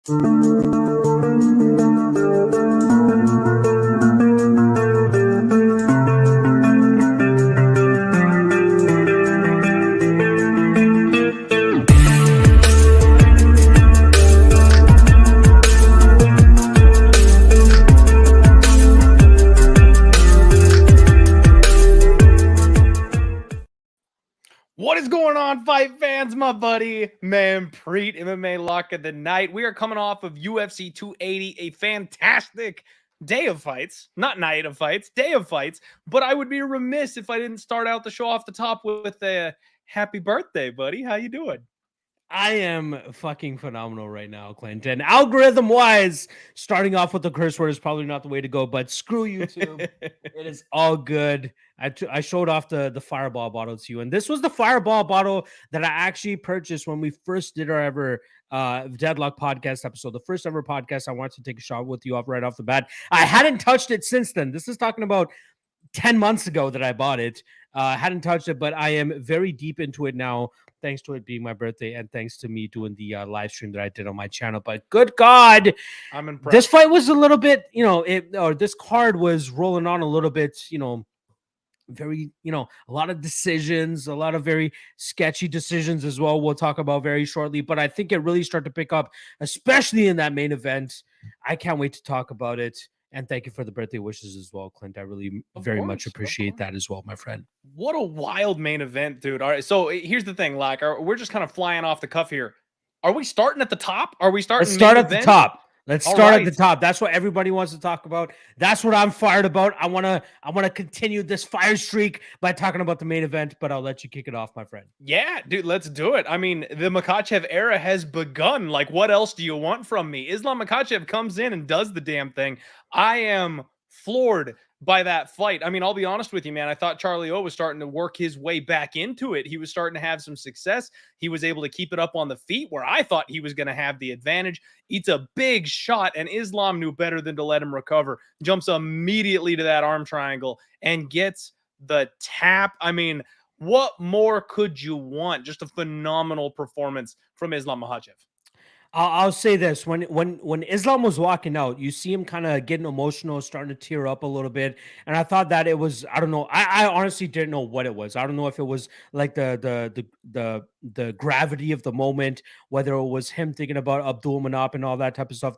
What is going on, fight fans? My buddy Manpreet, MMA Lock of the Night. We are coming off of UFC 280, a fantastic day of fights, not night of fights, day of fights. But I would be remiss if I didn't start out the show off the top with a happy birthday, buddy. How you doing? I am fucking phenomenal right now, Clint. And algorithm-wise, starting off with the curse word is probably not the way to go, but screw YouTube. It is all good. I showed off the Fireball bottle to you, and this was the Fireball bottle that I actually purchased when we first did our ever Deadlock podcast episode, the first ever podcast. I wanted to take a shot with you right off the bat. I hadn't touched it since then. This is talking about 10 months ago that I bought it. Hadn't touched it, but I am very deep into it now, thanks to it being my birthday and thanks to me doing the live stream that I did on my channel. But good God, I'm impressed. This fight was a little bit, this card was rolling on a little bit, very, a lot of decisions, a lot of very sketchy decisions as well. We'll talk about very shortly, but I think it really started to pick up, especially in that main event. I can't wait to talk about it. And thank you for the birthday wishes as well, Clint. I really very much appreciate that as well, my friend. What a wild main event, dude. All right, so here's the thing, like, we're just kind of flying off the cuff here. Are we starting at the top? Are we starting? Let's start at the top. Let's start at the top. That's what everybody wants to talk about. That's what I'm fired about. I wanna continue this fire streak by talking about the main event, but I'll let you kick it off, my friend. Yeah, dude, let's do it. I mean, the Makhachev era has begun. Like, what else do you want from me? Islam Makhachev comes in and does the damn thing. I am floored by that fight. I mean, I'll be honest with you, man. I thought Charlie O was starting to work his way back into it. He was starting to have some success. He was able to keep it up on the feet where I thought he was going to have the advantage. Eats a big shot, and Islam knew better than to let him recover. Jumps immediately to that arm triangle and gets the tap. I mean, what more could you want? Just a phenomenal performance from Islam Makhachev. I'll say this: when Islam was walking out, you see him kind of getting emotional, starting to tear up a little bit, and I thought that it was, I don't know, I honestly didn't know what it was. I don't know if it was like the gravity of the moment, whether it was him thinking about Abdul Manap and all that type of stuff.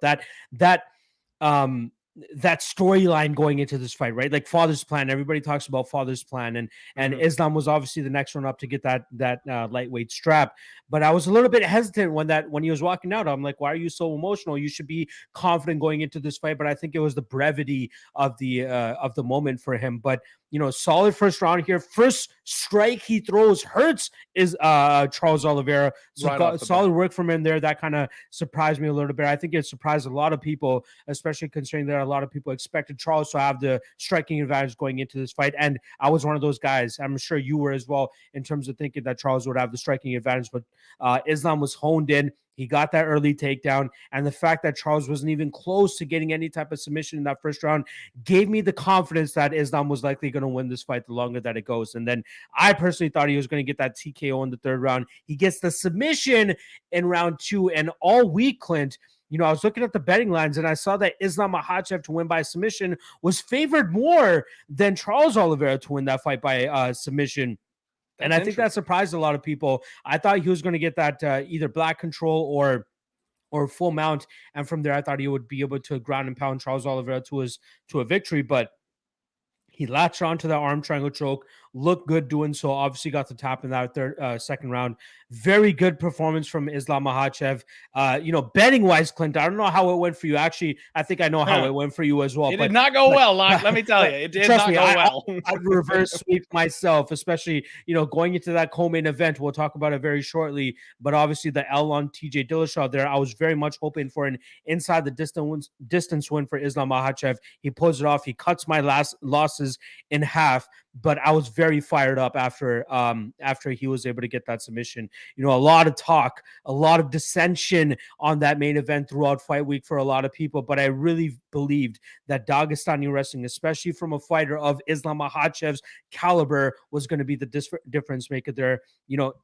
That storyline going into this fight, right? Like Father's Plan. Everybody talks about Father's Plan, and Islam was obviously the next one up to get that lightweight strap. But I was a little bit hesitant when he was walking out. I'm like, why are you so emotional? You should be confident going into this fight. But I think it was the brevity of the moment for him. But solid first round here. First strike he throws hurts is Charles Oliveira. So right solid work from him there. That kind of surprised me a little bit. I think it surprised a lot of people, especially considering that a lot of people expected Charles to have the striking advantage going into this fight. And I was one of those guys. I'm sure you were as well, in terms of thinking that Charles would have the striking advantage. But Islam was honed in. He got that early takedown, and the fact that Charles wasn't even close to getting any type of submission in that first round gave me the confidence that Islam was likely going to win this fight the longer that it goes. And then I personally thought he was going to get that TKO in the third round. He gets the submission in round 2, and all week, Clint, I was looking at the betting lines, and I saw that Islam Makhachev to win by submission was favored more than Charles Oliveira to win that fight by submission. And I think that surprised a lot of people. I thought he was going to get that either black control or full mount, and from there I thought he would be able to ground and pound Charles Oliveira to a victory. But he latched onto that arm triangle choke, looked good doing so. Obviously got the tap in that second round. Very good performance from Islam Makhachev. Betting wise, Clint, I don't know how it went for you. Actually, I think I know how it went for you as well. It did not go well, Locke. Let me tell you, it did not go well. I reverse sweep myself, especially going into that co-main event. We'll talk about it very shortly. But obviously, the L on TJ Dillashaw there, I was very much hoping for an inside the distance win for Islam Makhachev. He pulls it off. He cuts my losses in half. But I was very fired up after he was able to get that submission. A lot of talk, a lot of dissension on that main event throughout fight week for a lot of people. But I really believed that Dagestani wrestling, especially from a fighter of Islam Makhachev's caliber, was going to be the difference maker there.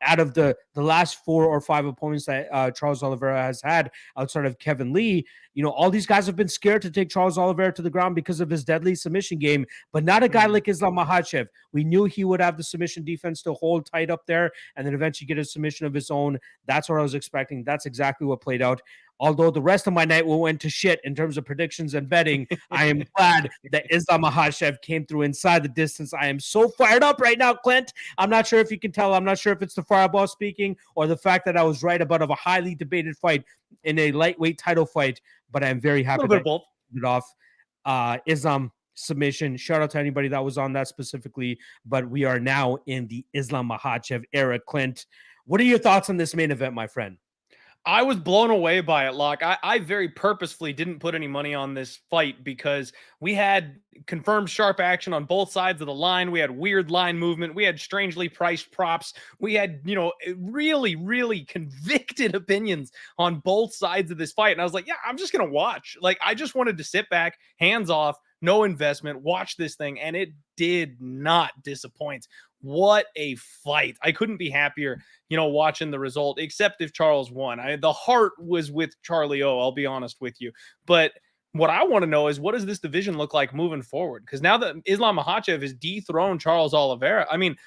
Out of the last 4 or 5 opponents that Charles Oliveira has had outside of Kevin Lee, all these guys have been scared to take Charles Oliveira to the ground because of his deadly submission game, but not a guy like Islam Makhachev. We knew he would have the submission defense to hold tight up there and then eventually get a submission of his own. That's what I was expecting. That's exactly what played out. Although the rest of my night went to shit in terms of predictions and betting, I am glad that Islam Makhachev came through inside the distance. I am so fired up right now, Clint. I'm not sure if you can tell. I'm not sure if it's the fireball speaking or the fact that I was right about a highly debated fight in a lightweight title fight, but I'm very happy that both. It off. Islam submission. Shout out to anybody that was on that specifically, but we are now in the Islam Makhachev era. Clint, what are your thoughts on this main event, my friend? I was blown away by it, Locke. I very purposefully didn't put any money on this fight because we had confirmed sharp action on both sides of the line. We had weird line movement. We had strangely priced props. We had, really, really convicted opinions on both sides of this fight. And I was like, yeah, I'm just going to watch. Like, I just wanted to sit back, hands off, no investment, watch this thing. And it did not disappoint. What a fight. I couldn't be happier, watching the result, except if Charles won. The heart was with Charlie O, I'll be honest with you. But what I want to know is, what does this division look like moving forward? Because now that Islam Makhachev has dethroned Charles Oliveira, I mean,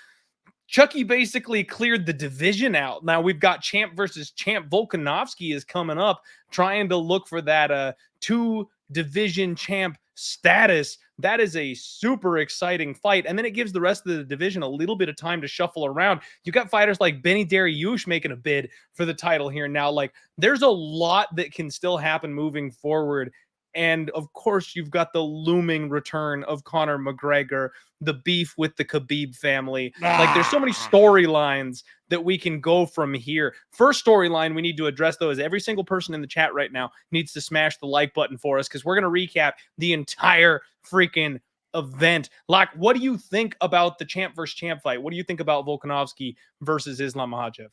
Chucky basically cleared the division out. Now we've got champ versus champ. Volkanovski is coming up, trying to look for that 2-division champ status. That is a super exciting fight. And then it gives the rest of the division a little bit of time to shuffle around. You got fighters like Benny Darius making a bid for the title here now. Like, there's a lot that can still happen moving forward. And of course, you've got the looming return of Conor McGregor, the beef with the Khabib family. Like, there's so many storylines that we can go from here. First storyline we need to address, though, is every single person in the chat right now needs to smash the like button for us, because we're going to recap the entire freaking event. Locke, what do you think about the champ versus champ fight? What do you think about Volkanovski versus Islam Makhachev?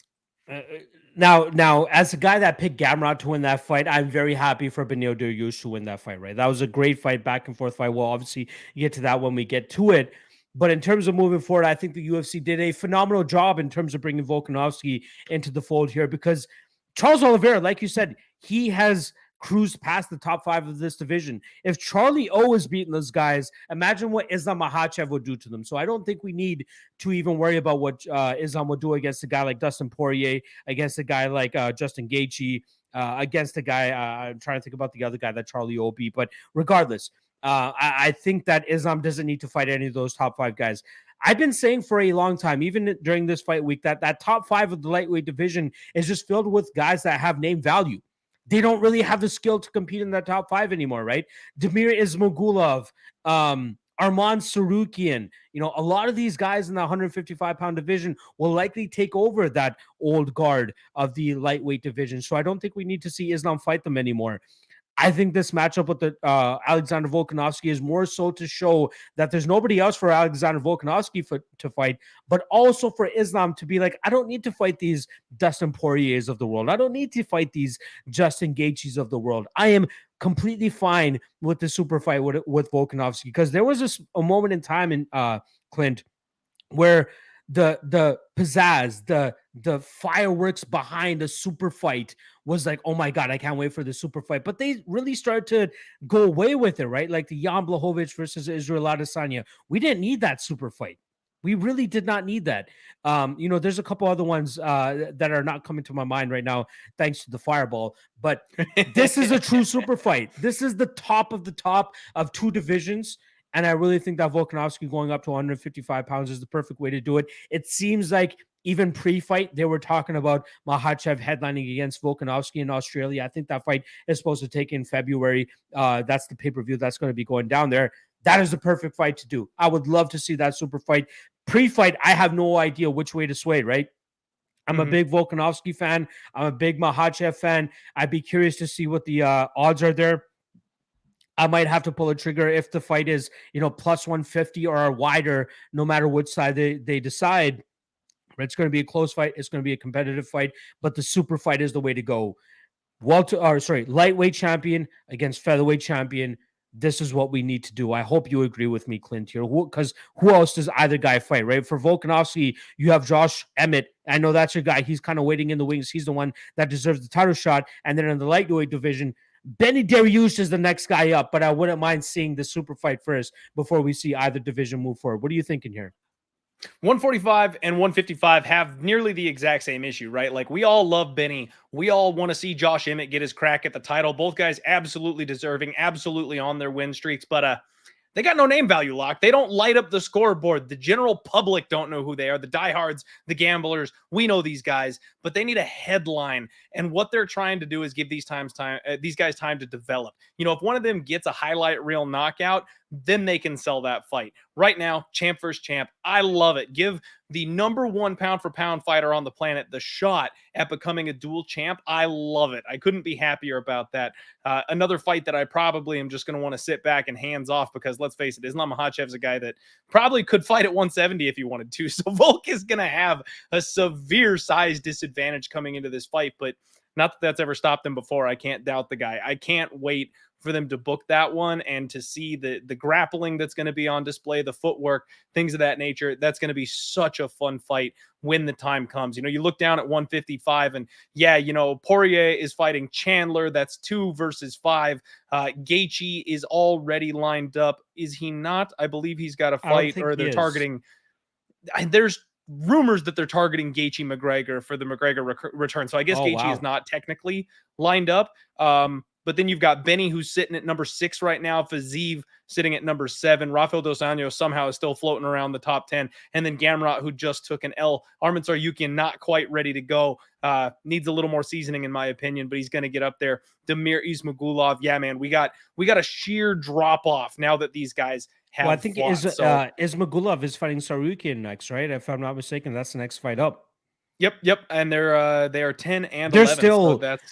Now, as a guy that picked Gamrot to win that fight, I'm very happy for Benil Darius to win that fight, right? That was a great fight, back and forth fight. Well, obviously, you get to that when we get to it. But in terms of moving forward, I think the UFC did a phenomenal job in terms of bringing Volkanovski into the fold here, because Charles Oliveira, like you said, he has cruised past the top 5 of this division. If Charlie O is beating those guys, imagine what Islam Makhachev would do to them. So I don't think we need to even worry about what Islam would do against a guy like Dustin Poirier, against a guy like Justin Gaethje, against a guy, I'm trying to think about the other guy that Charlie O beat. But regardless, I think that Islam doesn't need to fight any of those top 5 guys. I've been saying for a long time, even during this fight week, that top 5 of the lightweight division is just filled with guys that have name value. They don't really have the skill to compete in that top 5 anymore, right? Damir Ismagulov, Arman Sarukian, a lot of these guys in the 155-pound division will likely take over that old guard of the lightweight division. So I don't think we need to see Islam fight them anymore. I think this matchup with the Alexander Volkanovski is more so to show that there's nobody else for Alexander Volkanovski to fight, but also for Islam to be like, I don't need to fight these Dustin Poiriers of the world. I don't need to fight these Justin Gaethjes of the world. I am completely fine with the super fight with Volkanovski, because there was a moment in time in Clint where the pizzazz, the fireworks behind a super fight was like, oh my God, I can't wait for the super fight. But they really started to go away with it, right? Like the Jan Blachowicz versus Israel Adesanya. We didn't need that super fight. We really did not need that. There's a couple other ones that are not coming to my mind right now, thanks to the fireball. But this is a true super fight. This is the top of 2 divisions. And I really think that Volkanovski going up to 155 pounds is the perfect way to do it. It seems like even pre-fight, they were talking about Makhachev headlining against Volkanovski in Australia. I think that fight is supposed to take in February. That's the pay-per-view that's going to be going down there. That is the perfect fight to do. I would love to see that super fight. Pre-fight, I have no idea which way to sway, right? I'm a big Volkanovski fan. I'm a big Makhachev fan. I'd be curious to see what the odds are there. I might have to pull a trigger if the fight is, plus 150 or wider, no matter which side they decide. It's going to be a close fight. It's going to be a competitive fight, but the super fight is the way to go. Lightweight champion against featherweight champion. this is what we need to do. I hope you agree with me, Clint, here. Because who else does either guy fight, right? For Volkanovski, you have Josh Emmett. I know that's your guy. He's kind of waiting in the wings. He's the one that deserves the title shot. And then in the lightweight division, Benny Darius is the next guy up, but I wouldn't mind seeing the super fight first before we see either division move forward. What are you thinking here? 145 and 155 have nearly the exact same issue, right? Like, we all love Benny. We all want to see Josh Emmett get his crack at the title. Both guys absolutely deserving, absolutely on their win streaks, but they got no name value, Lock. They don't light up the scoreboard. The general public don't know who they are. The diehards, the gamblers, we know these guys, but they need a headline. And what they're trying to do is give these guys time to develop. You know, if one of them gets a highlight reel knockout, then they can sell that fight. Right now, champ versus champ. I love it. Give the #1 pound for pound fighter on the planet the shot at becoming a dual champ. I love it. I couldn't be happier about that. Another fight that I probably am just going to want to sit back and hands off, because let's face it, Islam Makhachev's a guy that probably could fight at 170 if he wanted to. So Volk is going to have a severe size disadvantage coming into this fight, but not that that's ever stopped him before. I can't doubt the guy. I can't wait for them to book that one and to see the grappling that's going to be on display, the footwork, things of that nature. That's going to be such a fun fight when the time comes. You know, you look down at 155 and yeah, you know, Poirier is fighting Chandler. That's 2 versus 5. Gaethje is already lined up. Is he not? I believe he's got a fight, or they're targeting. There's rumors that they're targeting Gaethje McGregor for the McGregor return. So I guess Gaethje is not technically lined up. But then you've got Benny, who's sitting at #6 right now. Fiziev sitting at #7. Rafael Dos Anjos somehow is still floating around the top 10. And then Gamrot, who just took an L. Arman Tsarukyan, not quite ready to go. Needs a little more seasoning, in my opinion, but he's going to get up there. Damir Ismagulov. Yeah, man, we got a sheer drop off now that these guys have. Well, I think Ismagulov is fighting Tsarukyan next, right? If I'm not mistaken, that's the next fight up. Yep. And they are 10 and they're 11. Still, so that's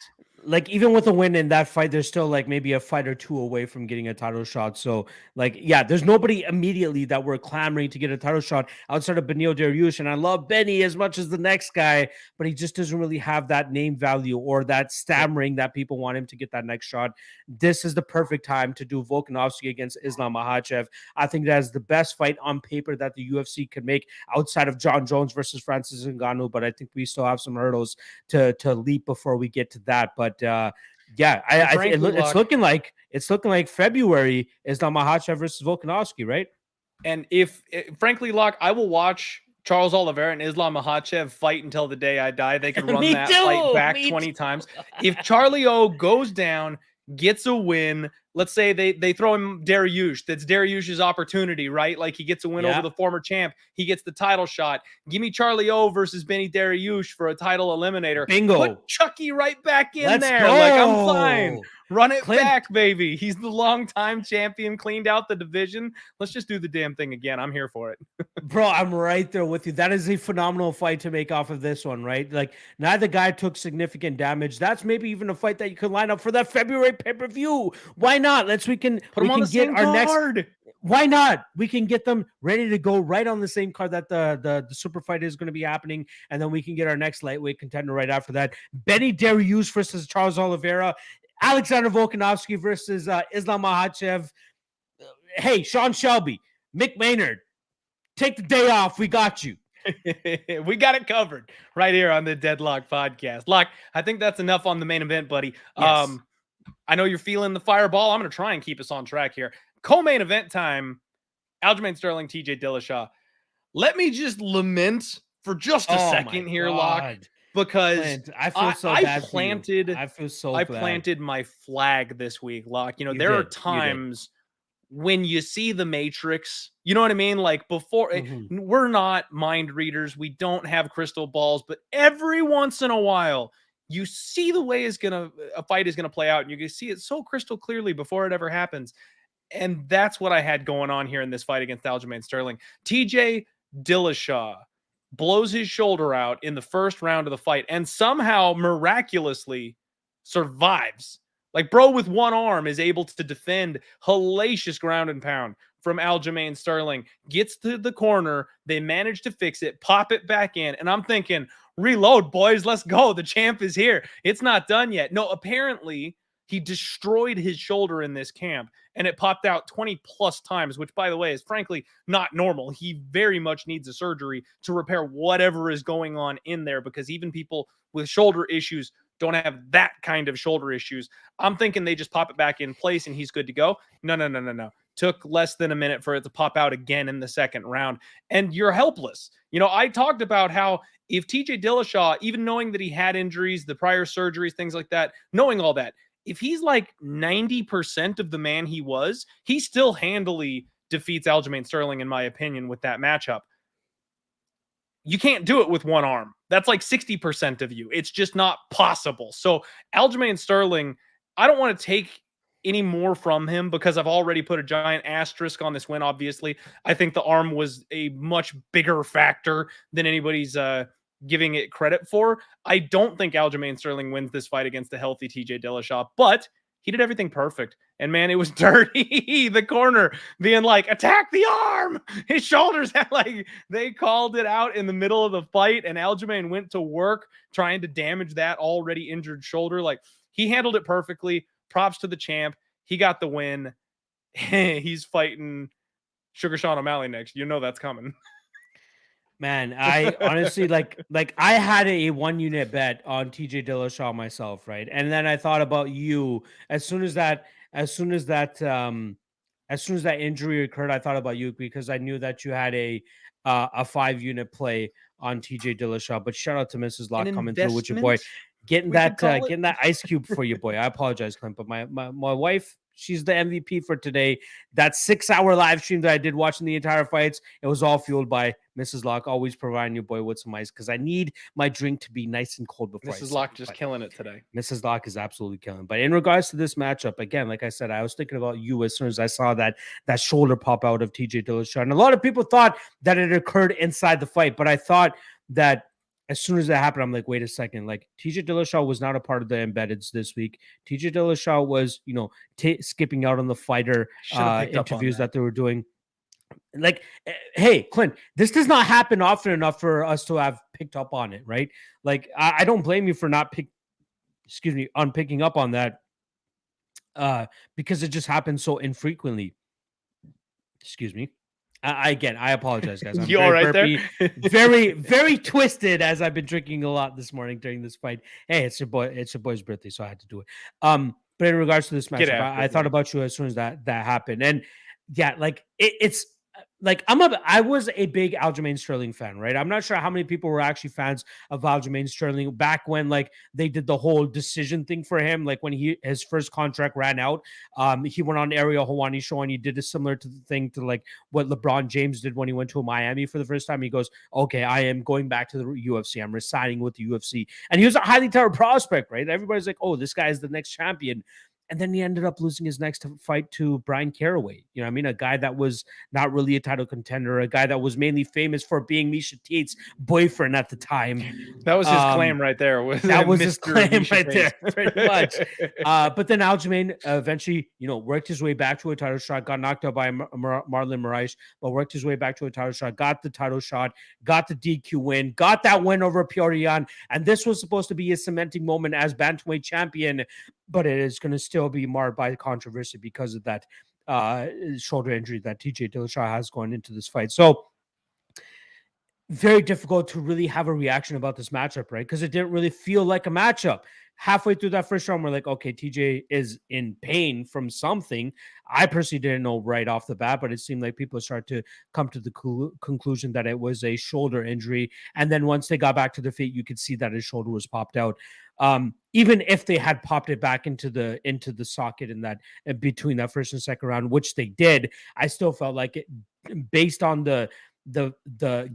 like, even with a win in that fight, they're still like maybe a fight or 2 away from getting a title shot. So, like, yeah, there's nobody immediately that we're clamoring to get a title shot outside of Benil Dariush. And I love Benny as much as the next guy, but he just doesn't really have that name value or that stammering that people want him to get that next shot. This is the perfect time to do Volkanovski against Islam Makhachev. I think that is the best fight on paper that the UFC could make outside of John Jones versus Francis Ngannou. But I think we still have some hurdles to leap before we get to that. But yeah, it's looking like February Islam Makhachev versus Volkanovski, right? And frankly, Locke, I will watch Charles Oliveira and Islam Makhachev fight until the day I die. They could run that fight back 20 times. If Charlie O goes down, gets a win, let's say they throw him Darius. That's Darius's opportunity, right? Like, he gets a win over the former champ. He gets the title shot. Give me Charlie O versus Benny Darius for a title eliminator. Bingo. Put Chucky right back in Let's there. Go. Like, I'm fine. Run it Clint. back, baby. He's the longtime champion, cleaned out the division. Let's just do the damn thing again. I'm here for it. Bro, I'm right there with you. That is a phenomenal fight to make off of this one, right? Like, neither guy took significant damage. That's maybe even a fight that you could line up for that February pay-per-view. Why not? We can get our next. Why not? We can get them ready to go right on the same card that the super fight is going to be happening, and then we can get our next lightweight contender right after that. Benny Darius versus Charles Oliveira. Alexander Volkanovski versus Islam Makhachev. Hey, Sean Shelby, Mick Maynard, take the day off. We got you. We got it covered right here on the Deadlock podcast. Lock, I think that's enough on the main event, buddy. Yes. I know you're feeling the fireball. I'm going to try and keep us on track here. Co-main event time, Aljamain Sterling, TJ Dillashaw. Let me just lament for just a second here, Lock, because Clint, I feel so bad. I planted my flag this week, Lock. You know, there are times when you see the Matrix, you know what I mean? Like, before, we're not mind readers. We don't have crystal balls, but every once in a while, you see the way a fight is going to play out, and you can see it so crystal clearly before it ever happens. And that's what I had going on here in this fight against Aljamain Sterling. TJ Dillashaw blows his shoulder out in the first round of the fight and somehow miraculously survives. Like, bro with one arm is able to defend hellacious ground and pound from Aljamain Sterling. Gets to the corner. They manage to fix it, pop it back in. And I'm thinking, reload, boys. Let's go. The champ is here. It's not done yet. No, apparently He destroyed his shoulder in this camp, and it popped out 20 plus times, which, by the way, is frankly not normal. He very much needs a surgery to repair whatever is going on in there, because even people with shoulder issues don't have that kind of shoulder issues. I'm thinking they just pop it back in place and he's good to go. No. Took less than a minute for it to pop out again in the second round, and you're helpless. I talked about how if TJ Dillashaw, even knowing that he had injuries, the prior surgeries, things like that, knowing all that, if he's like 90% of the man he was, he still handily defeats Aljamain Sterling, in my opinion, with that matchup. You can't do it with one arm. That's like 60% of you. It's just not possible. So Aljamain Sterling, I don't want to take any more from him because I've already put a giant asterisk on this win. Obviously, I think the arm was a much bigger factor than anybody's giving it credit for. I don't think Aljamain Sterling wins this fight against a healthy TJ Dillashaw, but he did everything perfect. And man, it was dirty. The corner being like, attack the arm. His shoulders had they called it out in the middle of the fight, and Aljamain went to work trying to damage that already injured shoulder. He handled it perfectly. Props to the champ. He got the win. He's fighting Sugar Sean O'Malley next. That's coming. Man, I honestly I had a 1-unit bet on TJ Dillashaw myself, right? And then I thought about you as soon as that injury occurred. I thought about you because I knew that you had a 5-unit play on TJ Dillashaw. But shout out to Mrs. Locke coming through with your boy, getting that ice cube for your boy. I apologize, Clint, but my wife, she's the MVP for today. That 6-hour live stream that I did watching the entire fights, it was all fueled by Mrs. Locke, always providing your boy with some ice because I need my drink to be nice and cold before. Mrs. Locke just killing it today. Mrs. Locke is absolutely killing. But in regards to this matchup, again, like I said, I was thinking about you as soon as I saw that shoulder pop out of TJ Dillashaw. And a lot of people thought that it occurred inside the fight, but I thought that as soon as that happened, I'm like, wait a second. TJ Dillashaw was not a part of the embeddeds this week. TJ Dillashaw was, skipping out on the fighter interviews that they were doing. Hey, Clint, this does not happen often enough for us to have picked up on it, right? I don't blame you for not picking up on that because it just happens so infrequently. Excuse me. I apologize, guys. I'm you all right there? Very, very twisted as I've been drinking a lot this morning during this fight. Hey, it's your boy's birthday, so I had to do it. But in regards to this matchup, I thought about you as soon as that happened. And yeah, it's I was a big Aljamain Sterling fan, right? I'm not sure how many people were actually fans of Aljamain Sterling back when they did the whole decision thing for him. When his first contract ran out, he went on Ariel Helwani's show and he did a similar to the thing to what LeBron James did when he went to Miami for the first time. He goes, okay, I am going back to the UFC. I'm resigning with the UFC. And he was a highly touted prospect, right? Everybody's like, oh, this guy is the next champion. And then he ended up losing his next fight to Brian Caraway. A guy that was not really a title contender, a guy that was mainly famous for being Misha Tate's boyfriend at the time. That was his claim right there. That was his claim right there, pretty much. But then Aljamain eventually, worked his way back to a title shot, got knocked out by Marlon Moraes, but worked his way back to a title shot, got the title shot, got the DQ win, got that win over Fiorot. And this was supposed to be a cementing moment as bantamweight champion, but it is going to still be marred by controversy because of that shoulder injury that TJ Dillashaw has going into this fight. So very difficult to really have a reaction about this matchup, right? Because it didn't really feel like a matchup. Halfway through that first round, we're like, okay, TJ is in pain from something. I personally didn't know right off the bat, but it seemed like people started to come to the conclusion that it was a shoulder injury. And then once they got back to their feet, you could see that his shoulder was popped out. Even if they had popped it back into the socket in that between that first and second round, which they did, I still felt like it, based on the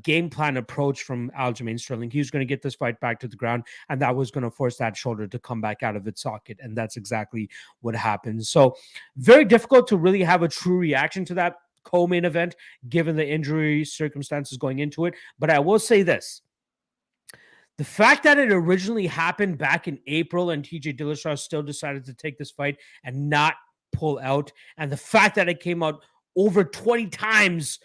game plan approach from Aljamain Sterling, he was going to get this fight back to the ground, and that was going to force that shoulder to come back out of its socket, and that's exactly what happened. So very difficult to really have a true reaction to that co-main event given the injury circumstances going into it. But I will say this: the fact that it originally happened back in April and TJ Dillashaw still decided to take this fight and not pull out, and the fact that it came out over 20 times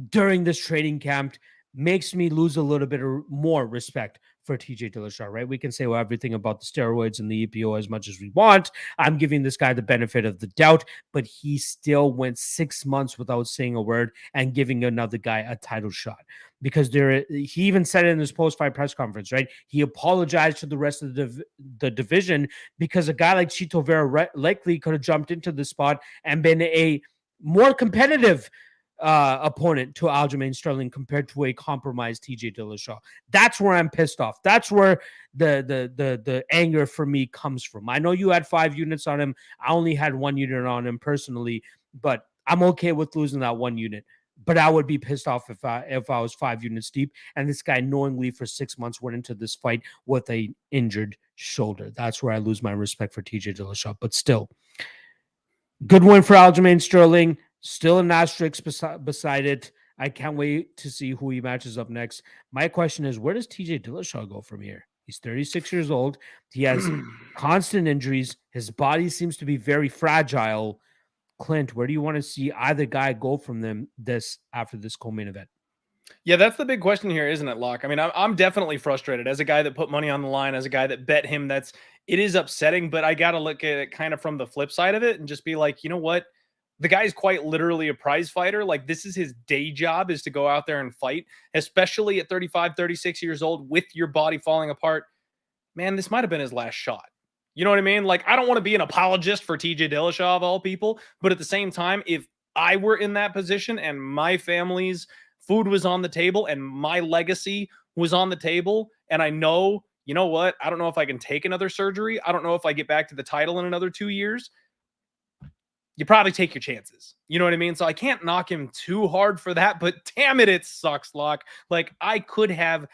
during this training camp makes me lose a little bit more respect for TJ Dillashaw, right? We can say everything about the steroids and the EPO as much as we want. I'm giving this guy the benefit of the doubt, but he still went 6 months without saying a word and giving another guy a title shot. Because he even said it in his post-fight press conference, right? He apologized to the rest of the division because a guy like Chito Vera likely could have jumped into the spot and been a more competitive opponent to Aljamain Sterling compared to a compromised TJ Dillashaw. That's where I'm pissed off. That's where the anger for me comes from. I know you had 5 units on him. I only had 1 unit on him personally, but I'm okay with losing that 1 unit. But I would be pissed off if I was 5 units deep and this guy knowingly for 6 months went into this fight with a injured shoulder. That's where I lose my respect for TJ Dillashaw. But still, good win for Aljamain Sterling. Still an asterisk beside it. I can't wait to see who he matches up next. My question is, where does TJ Dillashaw go from here? He's 36 years old. He has constant injuries. His body seems to be very fragile. Clint, where do you want to see either guy go from after this co-main event? Yeah, that's the big question here, isn't it, Locke? I mean, I'm definitely frustrated as a guy that put money on the line, as a guy that bet him. It is upsetting, but I got to look at it kind of from the flip side of it and just be like, you know what? The guy's quite literally a prize fighter. Like, this is his day job, is to go out there and fight, especially at 35, 36 years old with your body falling apart. Man, this might have been his last shot. You know what I mean? Like, I don't want to be an apologist for TJ Dillashaw of all people, but at the same time, if I were in that position and my family's food was on the table and my legacy was on the table, and I know, you know what? I don't know if I can take another surgery. I don't know if I get back to the title in another 2 years. You probably take your chances. You know what I mean? So I can't knock him too hard for that, but damn it, it sucks, Locke. Like, I could have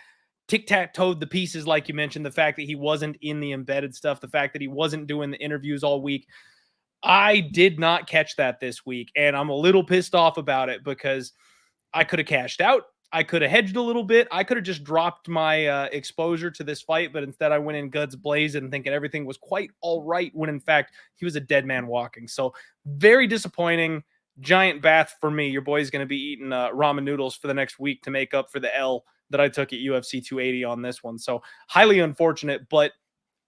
tic-tac-toed the pieces, like you mentioned, the fact that he wasn't in the embedded stuff, the fact that he wasn't doing the interviews all week. I did not catch that this week, and I'm a little pissed off about it because I could have cashed out. I could have hedged a little bit. I could have just dropped my exposure to this fight, but instead I went in guns blazing thinking everything was quite all right when in fact he was a dead man walking. So very disappointing. Giant bath for me. Your boy's going to be eating ramen noodles for the next week to make up for the L that I took at UFC 280 on this one. So highly unfortunate, but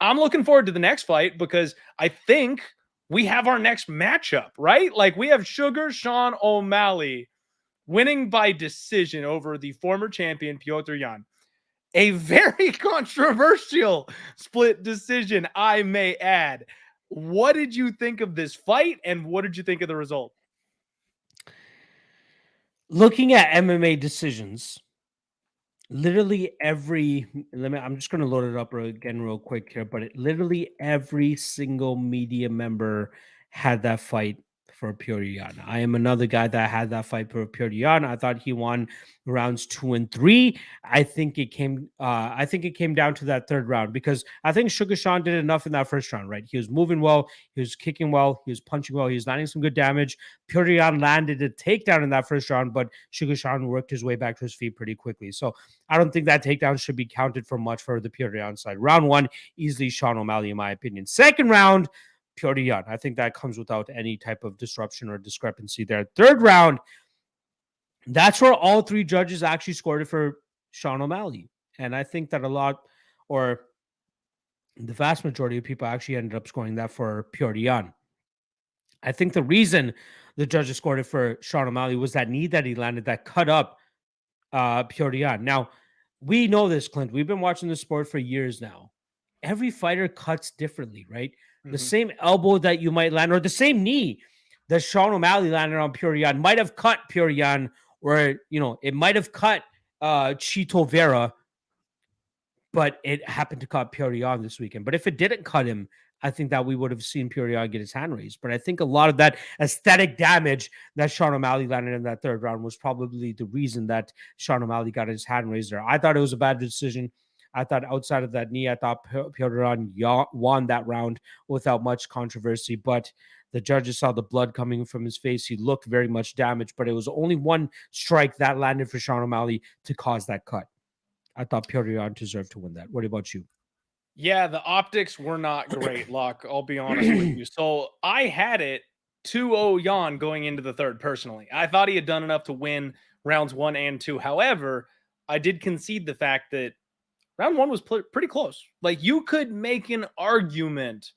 I'm looking forward to the next fight because I think we have our next matchup, right? Like, we have Sugar Sean O'Malley winning by decision over the former champion, Petr Yan. A very controversial split decision, I may add. What did you think of this fight, and what did you think of the result? Looking at MMA decisions, literally I'm just going to load it up again real quick here, but literally every single media member had that fight for Petr Yan. I am another guy that had that fight for Petr Yan. I thought he won rounds 2 and 3. I think it came down to that third round because I think Sugar Sean did enough in that first round, right? He was moving well, he was kicking well, he was punching well, he was landing some good damage. Petr Yan landed a takedown in that first round, but Sugar Sean worked his way back to his feet pretty quickly. So I don't think that takedown should be counted for much for the Petr Yan side. Round 1, easily Sean O'Malley, in my opinion. Second round, Petr Yan. I think that comes without any type of disruption or discrepancy there. Third round, that's where all 3 judges actually scored it for Sean O'Malley. And I think that the vast majority of people actually ended up scoring that for Petr Yan. I think the reason the judges scored it for Sean O'Malley was that knee that he landed that cut up Petr Yan. Now, we know this, Clint. We've been watching this sport for years now. Every fighter cuts differently, right? The same elbow that you might land, or the same knee that Sean O'Malley landed on Petr Yan might have cut Petr Yan, or it might have cut Chito Vera, but it happened to cut Petr Yan this weekend. But if it didn't cut him, I think that we would have seen Petr Yan get his hand raised. But I think a lot of that aesthetic damage that Sean O'Malley landed in that third round was probably the reason that Sean O'Malley got his hand raised there. I thought it was a bad decision. I thought outside of that knee, I thought Petr Yan won that round without much controversy. But the judges saw the blood coming from his face. He looked very much damaged, but it was only one strike that landed for Sean O'Malley to cause that cut. I thought Petr Yan deserved to win that. What about you? Yeah, the optics were not great, Locke. I'll be honest with you. So I had it 2-0 Yan going into the third personally. I thought he had done enough to win rounds 1 and 2. However, I did concede the fact that round one was pretty close. Like, you could make an argument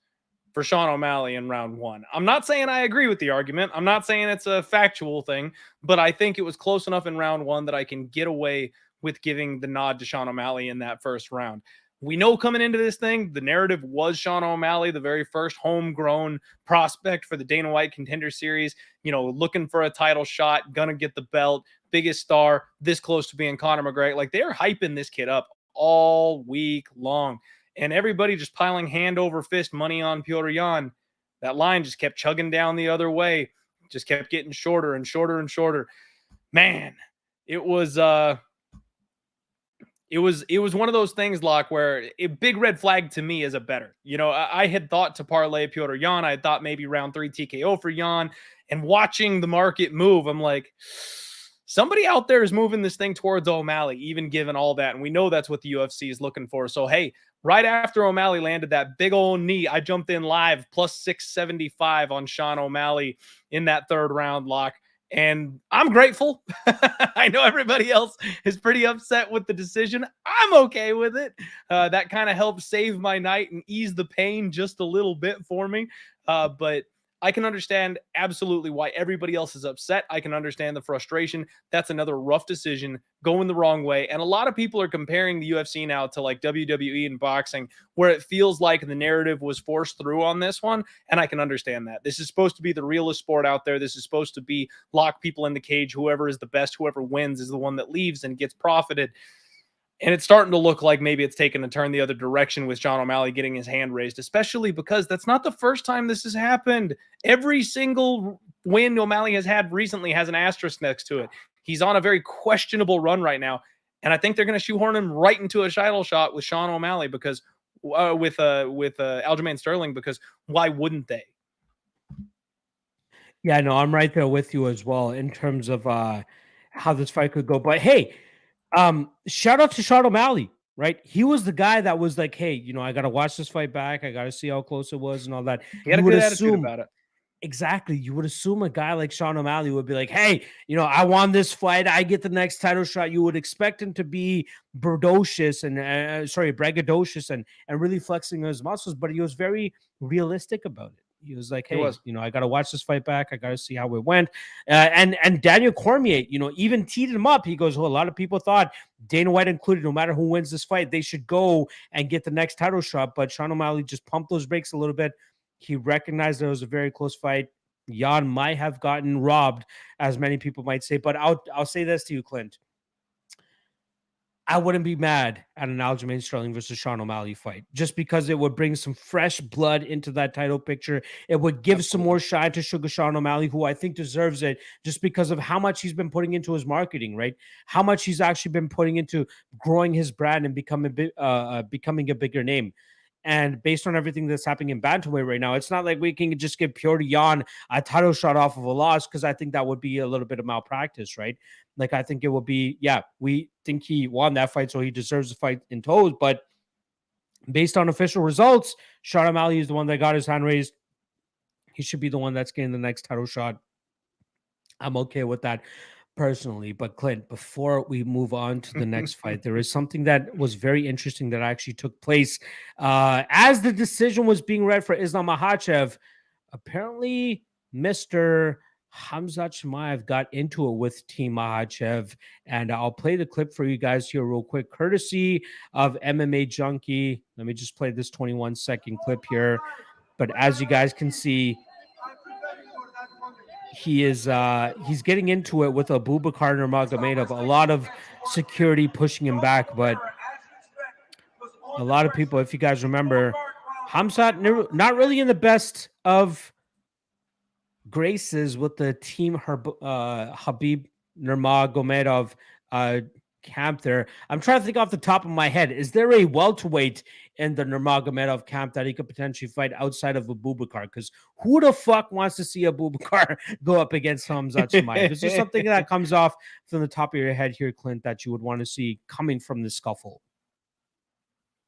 for Sean O'Malley in round one. I'm not saying I agree with the argument. I'm not saying it's a factual thing, but I think it was close enough in round one that I can get away with giving the nod to Sean O'Malley in that first round. We know coming into this thing, the narrative was Sean O'Malley, the very first homegrown prospect for the Dana White Contender Series, looking for a title shot, gonna get the belt, biggest star, this close to being Conor McGregor. Like, they're hyping this kid up all week long. And everybody just piling hand over fist money on Fiorot. That line just kept chugging down the other way, just kept getting shorter and shorter and shorter. Man, it was one of those things, Locke, where a big red flag to me is a better. I had thought to parlay Fiorot. I had thought maybe round 3 TKO for Jan. And watching the market move, I'm like, somebody out there is moving this thing towards O'Malley, even given all that. And we know that's what the UFC is looking for. So, hey, right after O'Malley landed that big old knee, I jumped in live plus 675 on Sean O'Malley in that third round, Lock. And I'm grateful. I know everybody else is pretty upset with the decision. I'm okay with it. That kind of helped save my night and ease the pain just a little bit for me. But I can understand absolutely why everybody else is upset. I can understand the frustration. That's another rough decision going the wrong way. And a lot of people are comparing the UFC now to like WWE and boxing, where it feels like the narrative was forced through on this one. And I can understand that. This is supposed to be the realest sport out there. This is supposed to be lock people in the cage. Whoever is the best, whoever wins is the one that leaves and gets profited. And it's starting to look like maybe it's taken a turn the other direction with Sean O'Malley getting his hand raised, especially because that's not the first time this has happened. Every single win O'Malley has had recently has an asterisk next to it. He's on a very questionable run right now. And I think they're going to shoehorn him right into a title shot with Sean O'Malley because with Aljamain Sterling, because why wouldn't they? Yeah, no, I'm right there with you as well in terms of how this fight could go. But hey, shout out to Sean O'Malley, right? He was the guy that was like, hey, I got to watch this fight back. I got to see how close it was and all that. He had a good attitude about it. Exactly. You would assume a guy like Sean O'Malley would be like, hey, I won this fight. I get the next title shot. You would expect him to be braggadocious and really flexing his muscles, but he was very realistic about it. He was like, hey, I got to watch this fight back. I got to see how it went. And Daniel Cormier, even teed him up. He goes, well, a lot of people thought, Dana White included, no matter who wins this fight, they should go and get the next title shot. But Sean O'Malley just pumped those brakes a little bit. He recognized that it was a very close fight. Jan might have gotten robbed, as many people might say. But I'll say this to you, Clint. I wouldn't be mad at an Aljamain Sterling versus Sean O'Malley fight, just because it would bring some fresh blood into that title picture. It would give some more shine to Sean O'Malley, who I think deserves it just because of how much he's been putting into his marketing, right? How much he's actually been putting into growing his brand and becoming a bigger name. And based on everything that's happening in bantamweight right now, it's not like we can just give Piotr Jan a title shot off of a loss, because I think that would be a little bit of malpractice, right? Like, I think it will be, we think he won that fight, so he deserves the fight in toes. But based on official results, Sean O'Malley is the one that got his hand raised. He should be the one that's getting the next title shot. I'm okay with that personally. But Clint, before we move on to the next fight, there is something that was very interesting that actually took place as the decision was being read for Islam Makhachev. Apparently, Mr. Khamzat Chimaev got into it with Team Makhachev, and I'll play the clip for you guys here real quick, courtesy of MMA Junkie. Let me just play this 21-second clip here. But as you guys can see, he's getting into it with Abubakar Nurmagomedov. A lot of security pushing him back, but a lot of people, if you guys remember, Khamzat not really in the best of graces with the Team Habib Nurmagomedov camp there. I'm trying to think off the top of my head. Is there a welterweight in the Nurmagomedov camp that he could potentially fight outside of Abubakar? Because who the fuck wants to see Abubakar go up against Khamzat Chimaev? Is there something that comes off from the top of your head here, Clint, that you would want to see coming from the scuffle?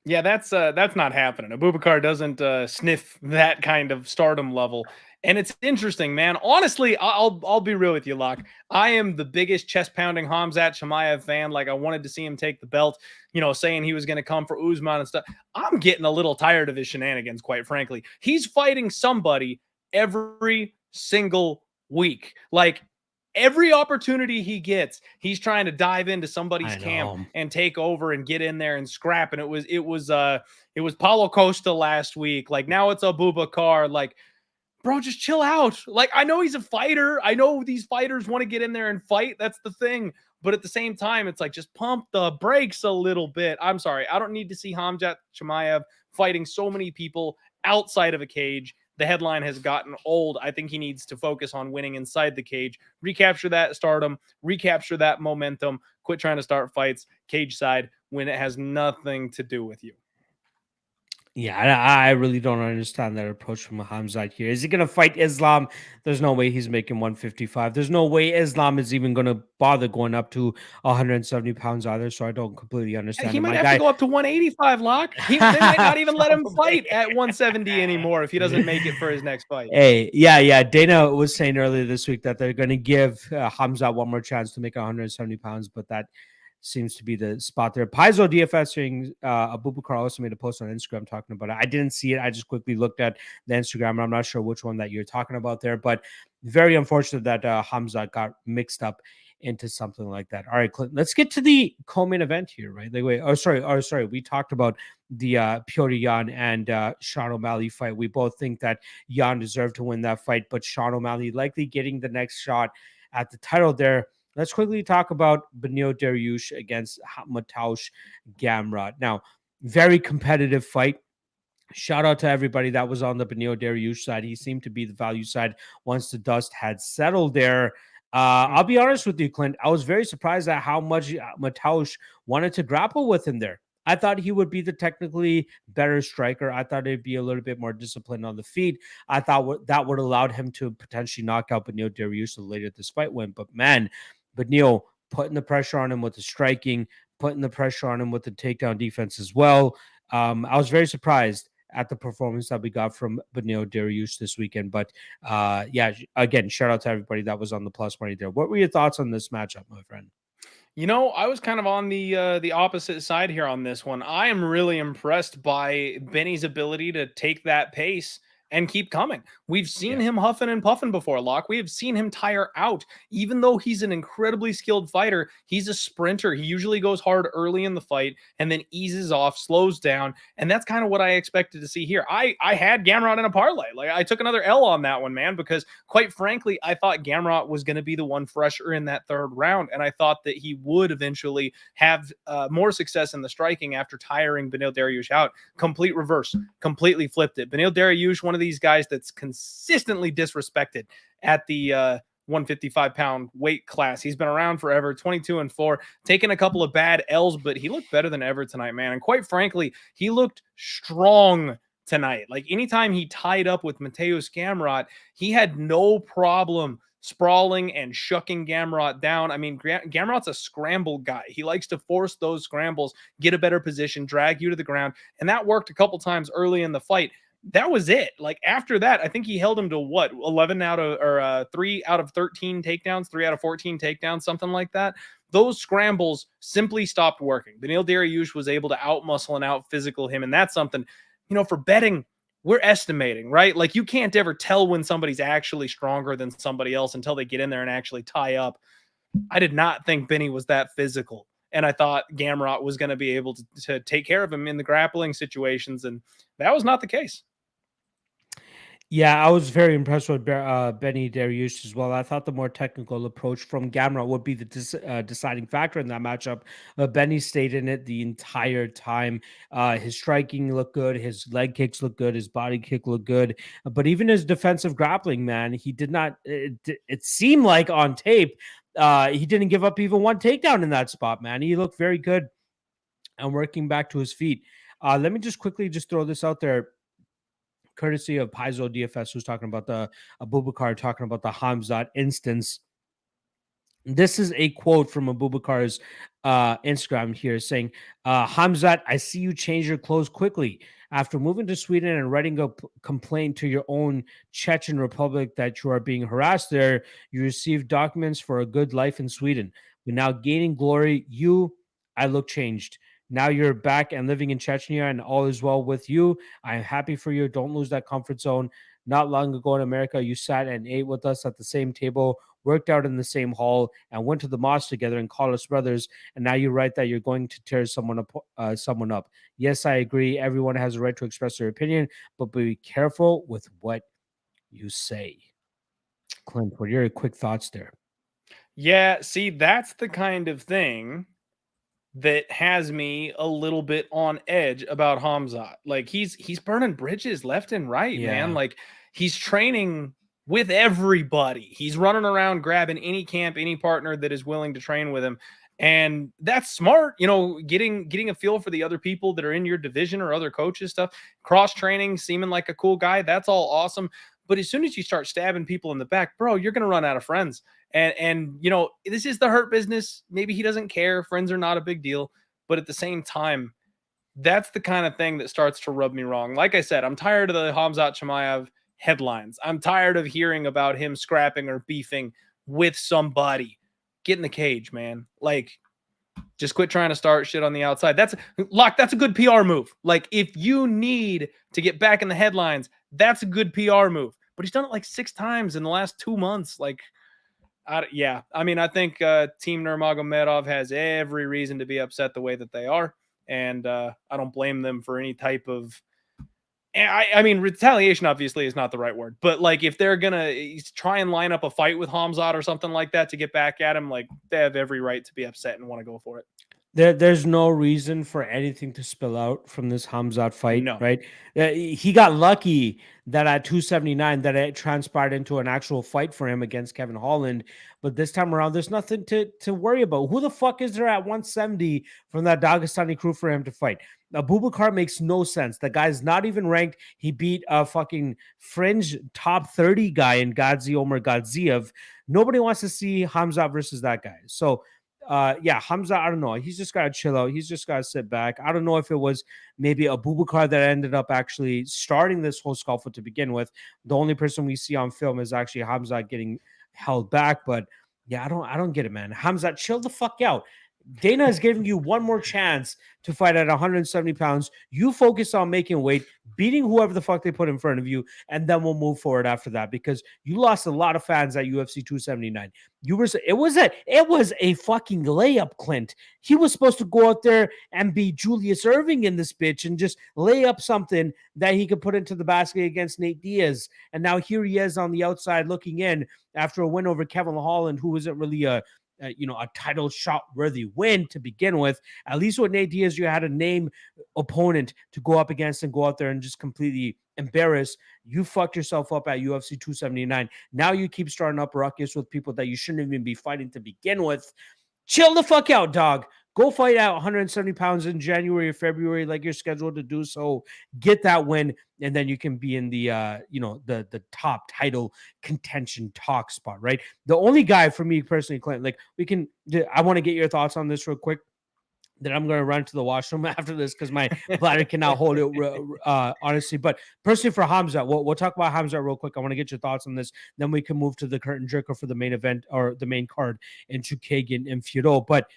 Yeah, that's not happening. Abubakar doesn't sniff that kind of stardom level And it's interesting, man. Honestly, I'll be real with you, Locke. I am the biggest chest pounding Khamzat Chimaev fan. Like, I wanted to see him take the belt, saying he was going to come for Usman and stuff. I'm getting a little tired of his shenanigans, quite frankly. He's fighting somebody every single week. Like, every opportunity he gets, he's trying to dive into somebody's camp and take over and get in there and scrap. And it was Paulo Costa last week. Like, now it's Abubakar. Like, bro, just chill out. Like, I know he's a fighter. I know these fighters want to get in there and fight. That's the thing. But at the same time, it's like, just pump the brakes a little bit. I'm sorry. I don't need to see Khamzat Chimaev fighting so many people outside of a cage. The headline has gotten old. I think he needs to focus on winning inside the cage, recapture that stardom, recapture that momentum, quit trying to start fights cage side when it has nothing to do with you. Yeah, I really don't understand that approach from Khamzat here. Is he going to fight Islam? There's no way he's making 155. There's no way Islam is even going to bother going up to 170 pounds either. So I don't completely understand. He might have to go up to 185, Locke. They might not even let him fight at 170 anymore if he doesn't make it for his next fight. Hey, yeah. Dana was saying earlier this week that they're going to give Khamzat one more chance to make 170 pounds, but that seems to be the spot there. Paizo DFS saying Abubakar also made a post on Instagram talking about it. I didn't see it. I just quickly looked at the Instagram, and I'm not sure which one that you're talking about there, but very unfortunate that Khamzat got mixed up into something like that. All right, Clint, let's get to the co-main event here, right? Like, wait, sorry. We talked about the Petr Yan and Sean O'Malley fight. We both think that Yan deserved to win that fight, but Sean O'Malley likely getting the next shot at the title there. Let's quickly talk about Beneil Darius against Mateusz Gamrot. Now, very competitive fight. Shout out to everybody that was on the Beneil Darius side. He seemed to be the value side once the dust had settled there. I'll be honest with you, Clint. I was very surprised at how much Mateusz wanted to grapple with him there. I thought he would be the technically better striker. I thought he'd be a little bit more disciplined on the feet. I thought that would allowed him to potentially knock out Beneil Darius later this fight win. But man, Beneil putting the pressure on him with the striking, putting the pressure on him with the takedown defense as well. I was very surprised at the performance that we got from Beneil Darius this weekend. But yeah, again, shout out to everybody that was on the plus money there. What were your thoughts on this matchup, my friend? I was kind of on the opposite side here on this one. I am really impressed by Benny's ability to take that pace and keep coming. We've seen him huffing and puffing before, Locke. We have seen him tire out. Even though he's an incredibly skilled fighter, he's a sprinter. He usually goes hard early in the fight and then eases off, slows down. And that's kind of what I expected to see here. I had Gamrot in a parlay. Like, I took another L on that one, man, because quite frankly, I thought Gamrot was going to be the one fresher in that third round. And I thought that he would eventually have more success in the striking after tiring Beneil Darius out. Complete reverse, completely flipped it. Beneil Darius, one of these guys that's consistently disrespected at the 155-pound weight class. He's been around forever, 22-4, taking a couple of bad L's, but he looked better than ever tonight, man. And quite frankly, he looked strong tonight. Like, anytime he tied up with Mateusz Gamrot, he had no problem sprawling and shucking Gamrot down. I mean, Gamrot's a scramble guy. He likes to force those scrambles, get a better position, drag you to the ground, and that worked a couple times early in the fight. That was it. Like, after that, I think he held him to what, 11 out of, or 3 out of 13 takedowns, 3 out of 14 takedowns, something like that. Those scrambles simply stopped working. Beneil Darius was able to outmuscle and out physical him. And that's something, for betting, we're estimating, right? Like, you can't ever tell when somebody's actually stronger than somebody else until they get in there and actually tie up. I did not think Benny was that physical. And I thought Gamrot was going to be able to take care of him in the grappling situations. And that was not the case. Yeah, I was very impressed with Benny Darius as well. I thought the more technical approach from Gamrot would be the deciding factor in that matchup. Benny stayed in it the entire time. His striking looked good. His leg kicks looked good. His body kick looked good. But even his defensive grappling, man, he did not, it seemed like on tape, he didn't give up even one takedown in that spot, man. He looked very good and working back to his feet. Let me just quickly throw this out there, courtesy of Paizo DFS, who's talking about the Abubakar, talking about the Khamzat instance. This is a quote from Abubakar's Instagram here saying, Khamzat, I see you change your clothes quickly. After moving to Sweden and writing a complaint to your own Chechen Republic that you are being harassed there, you received documents for a good life in Sweden. But now gaining glory, I look changed. Now you're back and living in Chechnya, and all is well with you. I am happy for you. Don't lose that comfort zone. Not long ago in America, you sat and ate with us at the same table, worked out in the same hall, and went to the mosque together and called us brothers. And now you write that you're going to tear someone up. Yes, I agree. Everyone has a right to express their opinion, but be careful with what you say. Clint, what are your quick thoughts there? Yeah, see, that's the kind of thing that has me a little bit on edge about Khamzat. Like he's burning bridges left and right, man. Yeah. Like he's training with everybody. He's running around grabbing any camp, any partner that is willing to train with him. And that's smart, you know, getting a feel for the other people that are in your division or other coaches stuff, cross training, seeming like a cool guy. That's all awesome. But as soon as you start stabbing people in the back, bro, you're going to run out of friends. And you know, this is the hurt business. Maybe he doesn't care. Friends are not a big deal. But at the same time, that's the kind of thing that starts to rub me wrong. Like I said, I'm tired of the Khamzat Chimaev headlines. I'm tired of hearing about him scrapping or beefing with somebody. Get in the cage, man. Like, just quit trying to start shit on the outside. That's a good PR move. Like, if you need to get back in the headlines, that's a good PR move. But he's done it like 6 times in the last 2 months. Like, yeah, I mean, I think Team Nurmagomedov has every reason to be upset the way that they are, and I don't blame them for any type of. I mean, retaliation obviously is not the right word, but like if they're gonna try and line up a fight with Khamzat or something like that to get back at him, like they have every right to be upset and want to go for it. There's no reason for anything to spill out from this Khamzat fight, No, right? He got lucky that at 279 that it transpired into an actual fight for him against Kevin Holland. But this time around, there's nothing to worry about. Who the fuck is there at 170 from that Dagestani crew for him to fight? Abubakar makes no sense. The guy's not even ranked. He beat a fucking fringe top 30 guy in Gadzi Omar Gadziev. Nobody wants to see Khamzat versus that guy. So yeah, Hamza, I don't know. He's just got to chill out. He's just got to sit back. I don't know if it was maybe Abubakar that ended up actually starting this whole scuffle to begin with. The only person we see on film is actually Hamza getting held back. But yeah, I don't get it, man. Hamza, chill the fuck out. Dana is giving you one more chance to fight at 170 pounds. You focus on making weight, beating whoever the fuck they put in front of you, and then we'll move forward after that because you lost a lot of fans at UFC 279. It was a fucking layup, Clint. He was supposed to go out there and be Julius Irving in this bitch and just lay up something that he could put into the basket against Nate Diaz. And now here he is on the outside looking in after a win over Kevin Holland, who wasn't really a title shot worthy win to begin with. At least with Nate Diaz, you had a name opponent to go up against and go out there and just completely embarrass. You fucked yourself up at UFC 279. Now you keep starting up ruckus with people that you shouldn't even be fighting to begin with. Chill the fuck out, dog. Go fight out 170 pounds in January or February like you're scheduled to do so. Get that win, and then you can be in the the top title contention talk spot, right? The only guy for me personally, Clint, like I want to get your thoughts on this real quick. Then I'm going to run to the washroom after this because my bladder cannot hold it, honestly. But personally, for Khamzat, we'll talk about Khamzat real quick. I want to get your thoughts on this. Then we can move to the curtain jerker for the main event or the main card in Chookagian and Fiorot. But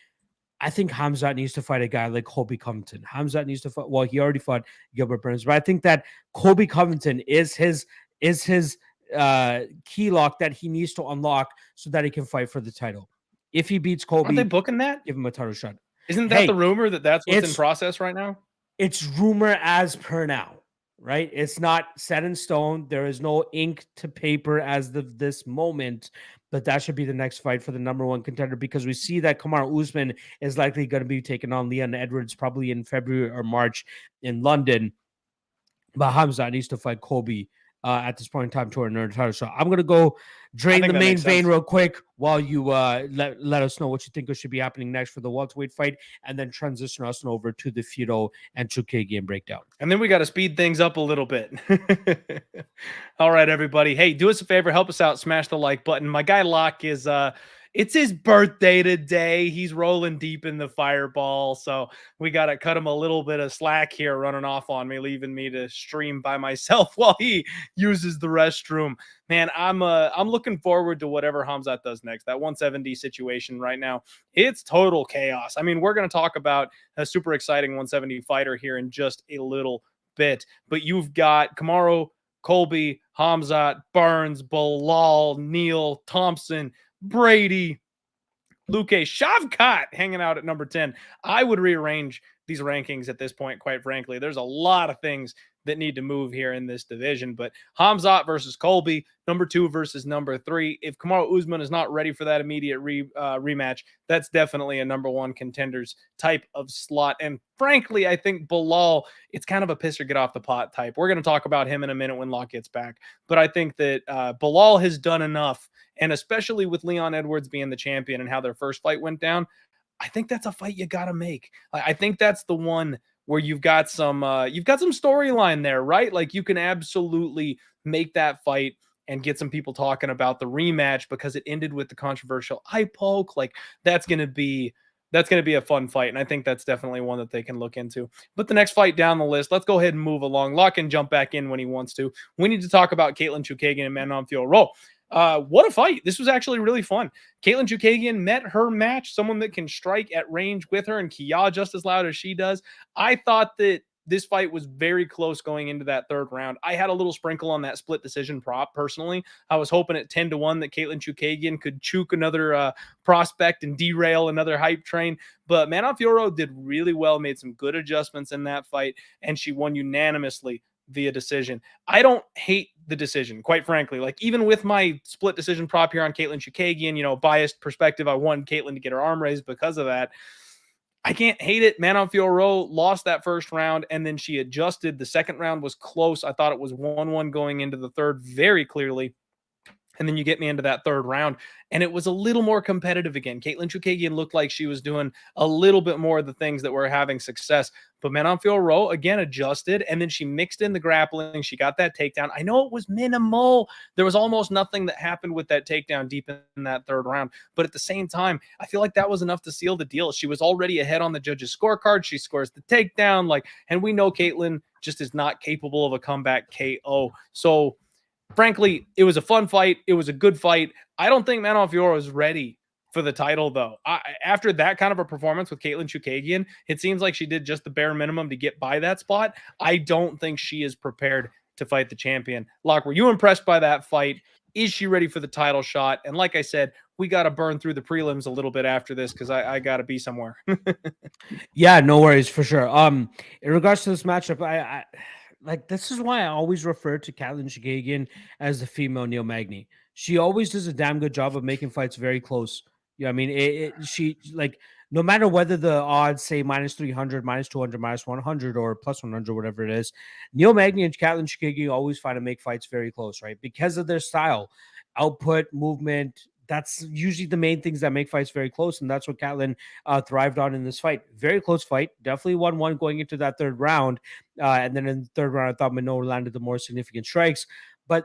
I think Khamzat needs to fight a guy like Colby Covington. Khamzat needs to fight. Well, he already fought Gilbert Burns, but I think that Colby Covington is his key lock that he needs to unlock so that he can fight for the title. If he beats Colby, aren't they booking that? Give him a title shot. Isn't that the rumor that's what's in process right now? It's rumor as per now, right? It's not set in stone. There is no ink to paper as of this moment. But that should be the next fight for the number one contender because we see that Kamaru Usman is likely going to be taking on Leon Edwards probably in February or March in London. But Khamzat needs to fight Colby at this point in time toward another title shot. I'm going to go drain the main vein real quick while you let us know what you think should be happening next for the welterweight fight, and then transition us over to the Fiorot and Chookagian breakdown. And then we got to speed things up a little bit. All right, everybody. Hey, do us a favor, help us out, smash the like button. My guy Locke is It's his birthday today. He's rolling deep in the fireball. So we got to cut him a little bit of slack here, running off on me, leaving me to stream by myself while he uses the restroom. Man, I'm looking forward to whatever Khamzat does next. That 170 situation right now, it's total chaos. I mean, we're going to talk about a super exciting 170 fighter here in just a little bit, but you've got Kamaru, Colby, Khamzat, Burns, Bilal, Neal, Thompson, Brady, Luke Shavkat hanging out at number 10. I would rearrange these rankings at this point, quite frankly. There's a lot of things that need to move here in this division, but Khamzat versus Colby, number 2 versus number 3. If Kamaru Usman is not ready for that immediate rematch, that's definitely a number 1 contenders type of slot. And frankly, I think Bilal, it's kind of a piss or get off the pot type. We're going to talk about him in a minute when Locke gets back, but I think that Bilal has done enough. And especially with Leon Edwards being the champion and how their first fight went down, I think that's a fight you got to make. I think that's the one where you've got some storyline there, right? Like you can absolutely make that fight and get some people talking about the rematch because it ended with the controversial eye poke. Like that's going to be a fun fight. And I think that's definitely one that they can look into. But the next fight down the list, let's go ahead and move along. Locke can jump back in when he wants to. We need to talk about Caitlin Chookagian and Manon Fiorot. What a fight. This was actually really fun. Caitlin Chookagian met her match, someone that can strike at range with her and Kia just as loud as she does. I thought that this fight was very close going into that third round. I had a little sprinkle on that split decision prop personally. I was hoping at 10-1 that Caitlin Chookagian could choke another prospect and derail another hype train. But Manon Fiorot did really well, made some good adjustments in that fight, and she won unanimously via decision. I don't hate the decision, quite frankly. Like even with my split decision prop here on Caitlin Chookagian, biased perspective, I wanted Caitlin to get her arm raised because of that. I can't hate it. Manon Fiorot lost that first round, and then she adjusted. The second round was close. I thought it was 1-1 going into the third very clearly. And then you get me into that third round, and it was a little more competitive again. Caitlin Chookagian looked like she was doing a little bit more of the things that were having success. But Manon Fiorot, again, adjusted, and then she mixed in the grappling. She got that takedown. I know it was minimal. There was almost nothing that happened with that takedown deep in that third round. But at the same time, I feel like that was enough to seal the deal. She was already ahead on the judges' scorecard. She scores the takedown. And we know Caitlin just is not capable of a comeback KO. So, frankly, it was a fun fight. It was a good fight. I don't think Manon Fiorot is ready for the title, though. After that kind of a performance with Caitlin Chookagian, it seems like she did just the bare minimum to get by that spot. I don't think she is prepared to fight the champion. Locke, were you impressed by that fight? Is she ready for the title shot? And like I said, we got to burn through the prelims a little bit after this because I got to be somewhere. Yeah, no worries, for sure. In regards to this matchup, I this is why I always refer to Caitlin Chookagian as the female Neil Magny. She always does a damn good job of making fights very close. Yeah, I mean, she no matter whether the odds say -300, -200, -100, or +100, whatever it is, Neil Magny and Caitlin Chookagian always find to make fights very close, right? Because of their style, output, movement. That's usually the main things that make fights very close, and that's what Caitlin thrived on in this fight. Very close fight, definitely 1-1 going into that third round, and then in the third round, I thought Minot landed the more significant strikes, but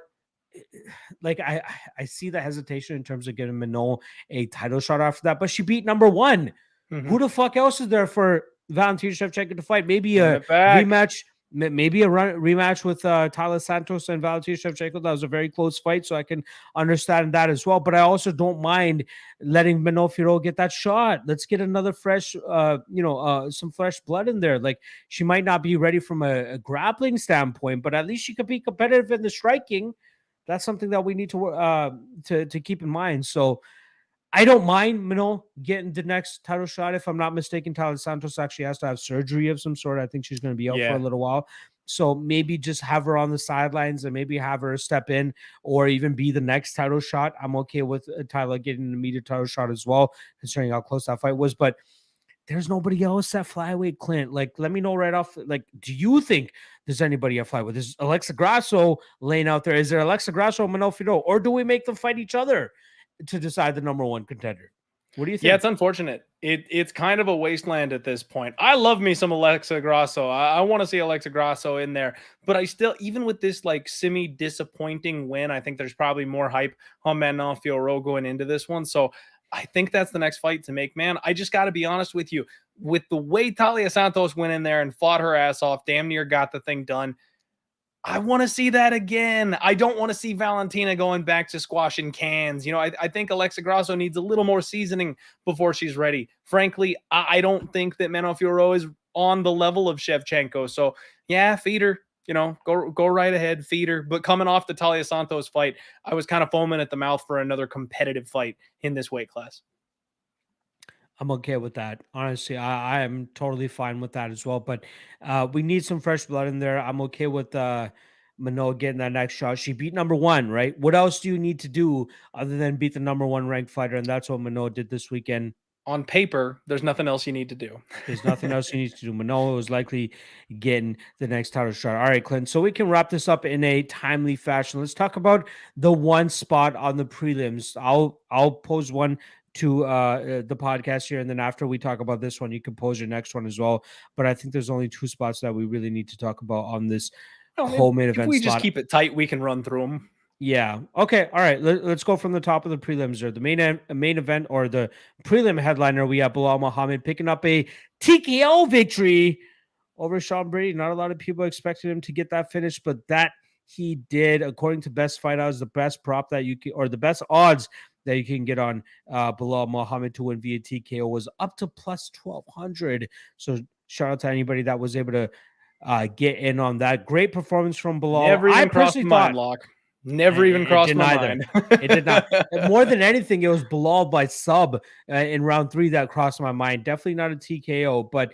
I see the hesitation in terms of giving Minot a title shot after that, but she beat number 1. Mm-hmm. Who the fuck else is there for Valentina Shevchenko to fight? Maybe a rematch. Maybe a rematch with Tyler Santos and Valentina Shevchenko. That was a very close fight, so I can understand that as well. But I also don't mind letting Manon Fiorot get that shot. Let's get another fresh, some fresh blood in there. Like, she might not be ready from a grappling standpoint, but at least she could be competitive in the striking. That's something that we need to keep in mind. So I don't mind Minot getting the next title shot. If I'm not mistaken, Tyler Santos actually has to have surgery of some sort. I think she's going to be out for a little while. So maybe just have her on the sidelines and maybe have her step in or even be the next title shot. I'm okay with Tyler getting an immediate title shot as well, considering how close that fight was. But there's nobody else at flyweight, Clint. Let me know right off. Do you think there's anybody at flyweight? Is Alexa Grasso laying out there? Is there Alexa Grasso, Manon Fiorot? Or do we make them fight each other to decide the number 1 contender? What do you think? Yeah, it's unfortunate. It's kind of a wasteland at this point. I love me some Alexa Grasso. I want to see Alexa Grasso in there, but I still, even with this semi-disappointing win, I think there's probably more hype on Manon Fiorot going into this one. So I think that's the next fight to make, man. I just got to be honest with you. With the way Talia Santos went in there and fought her ass off, damn near got the thing done. I want to see that again. I don't want to see Valentina going back to squashing cans. I think Alexa Grasso needs a little more seasoning before she's ready. Frankly, I don't think that Manon Fiorot is on the level of Shevchenko. So, yeah, feed her. Go right ahead, feed her. But coming off the Talia Santos fight, I was kind of foaming at the mouth for another competitive fight in this weight class. I'm okay with that. Honestly, I am totally fine with that as well. But we need some fresh blood in there. I'm okay with Manoa getting that next shot. She beat number one, right? What else do you need to do other than beat the number one ranked fighter? And that's what Manoa did this weekend. On paper, there's nothing else you need to do. There's nothing else you need to do. Manoa was likely getting the next title shot. All right, Clint. So we can wrap this up in a timely fashion. Let's talk about the one spot on the prelims. I'll pose one to the podcast here, and then after we talk about this one, you can pose your next one as well. But I think there's only two spots that we really need to talk about on this whole main event. If we just keep it tight, we can run through them. Yeah. Okay. All right. Let's go from the top of the prelims. Or the main event, or the prelim headliner. We have Belal Muhammad picking up a TKO victory over Sean Brady. Not a lot of people expected him to get that finish, but that he did. According to Best Fight Odds, the best prop that you can, or the best odds that you can get on Belal Muhammad to win via TKO was up to plus 1,200. So shout out to anybody that was able to get in on that. Great performance from Belal. Never even crossed my mind, Lock. Never even crossed my mind. It did not. More than anything, it was Belal by sub in round 3 that crossed my mind. Definitely not a TKO, but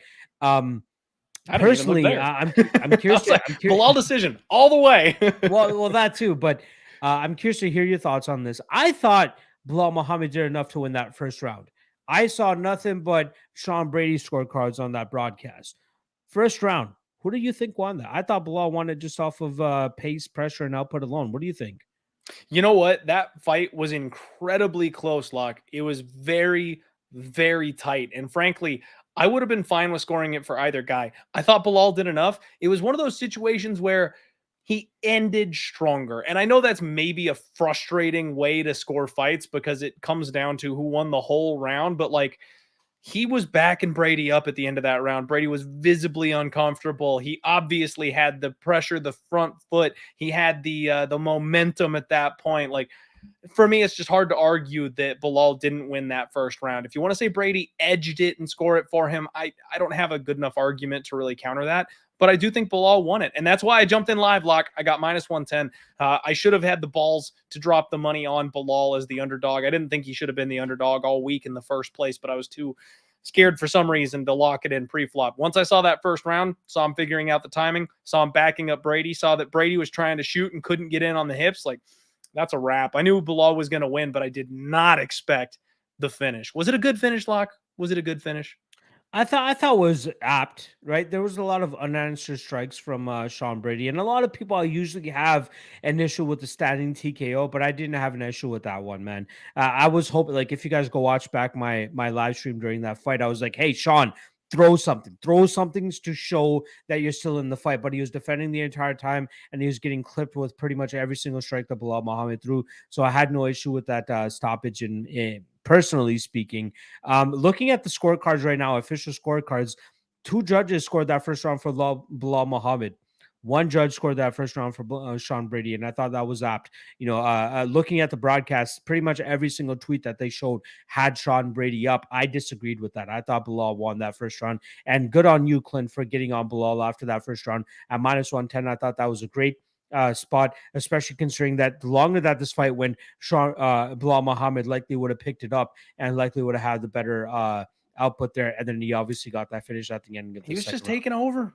personally, I'm curious. Belal decision all the way. well, that too, but I'm curious to hear your thoughts on this. I thought Belal Muhammad did enough to win that first round. I saw nothing but Sean Brady scorecards on that broadcast. First round. Who do you think won that? I thought Belal won it just off of pace, pressure, and output alone. What do you think? You know what? That fight was incredibly close, Locke. It was very, very tight. And frankly, I would have been fine with scoring it for either guy. I thought Belal did enough. It was one of those situations where he ended stronger. And I know that's maybe a frustrating way to score fights because it comes down to who won the whole round. But like, he was backing Brady up at the end of that round. Brady was visibly uncomfortable. He obviously had the pressure, the front foot. He had the momentum at that point. Like, for me, it's just hard to argue that Belal didn't win that first round. If you want to say Brady edged it and score it for him, I don't have a good enough argument to really counter that. But I do think Belal won it. And that's why I jumped in live, Lock. I got minus 110. I should have had the balls to drop the money on Belal as the underdog. I didn't think he should have been the underdog all week in the first place, but I was too scared for some reason to lock it in pre-flop. Once I saw that first round, saw him figuring out the timing, saw him backing up Brady, saw that Brady was trying to shoot and couldn't get in on the hips. Like, that's a wrap. I knew Belal was going to win, but I did not expect the finish. Was it a good finish, Lock? Was it a good finish? I thought it was apt, right? There was a lot of unanswered strikes from Sean Brady, and a lot of people usually have an issue with the standing TKO, but I didn't have an issue with that one, man. I was hoping, like, if you guys go watch back my live stream during that fight, I was like, hey, Sean, throw something to show that you're still in the fight. But he was defending the entire time, and he was getting clipped with pretty much every single strike that Belal Muhammad threw. So I had no issue with that stoppage in personally speaking. Looking at the scorecards right now, official scorecards, 2 judges scored that first round for Belal Muhammad. 1 judge scored that first round for Sean Brady, and I thought that was apt. Looking at the broadcast, pretty much every single tweet that they showed had Sean Brady up. I disagreed with that. I thought Belal won that first round, and good on you, Clint, for getting on Belal after that first round at minus 110. I thought that was a great spot, especially considering that the longer that this fight went, Belal Muhammad likely would have picked it up and likely would have had the better output there. And then he obviously got that finish at the end. He was just taking over.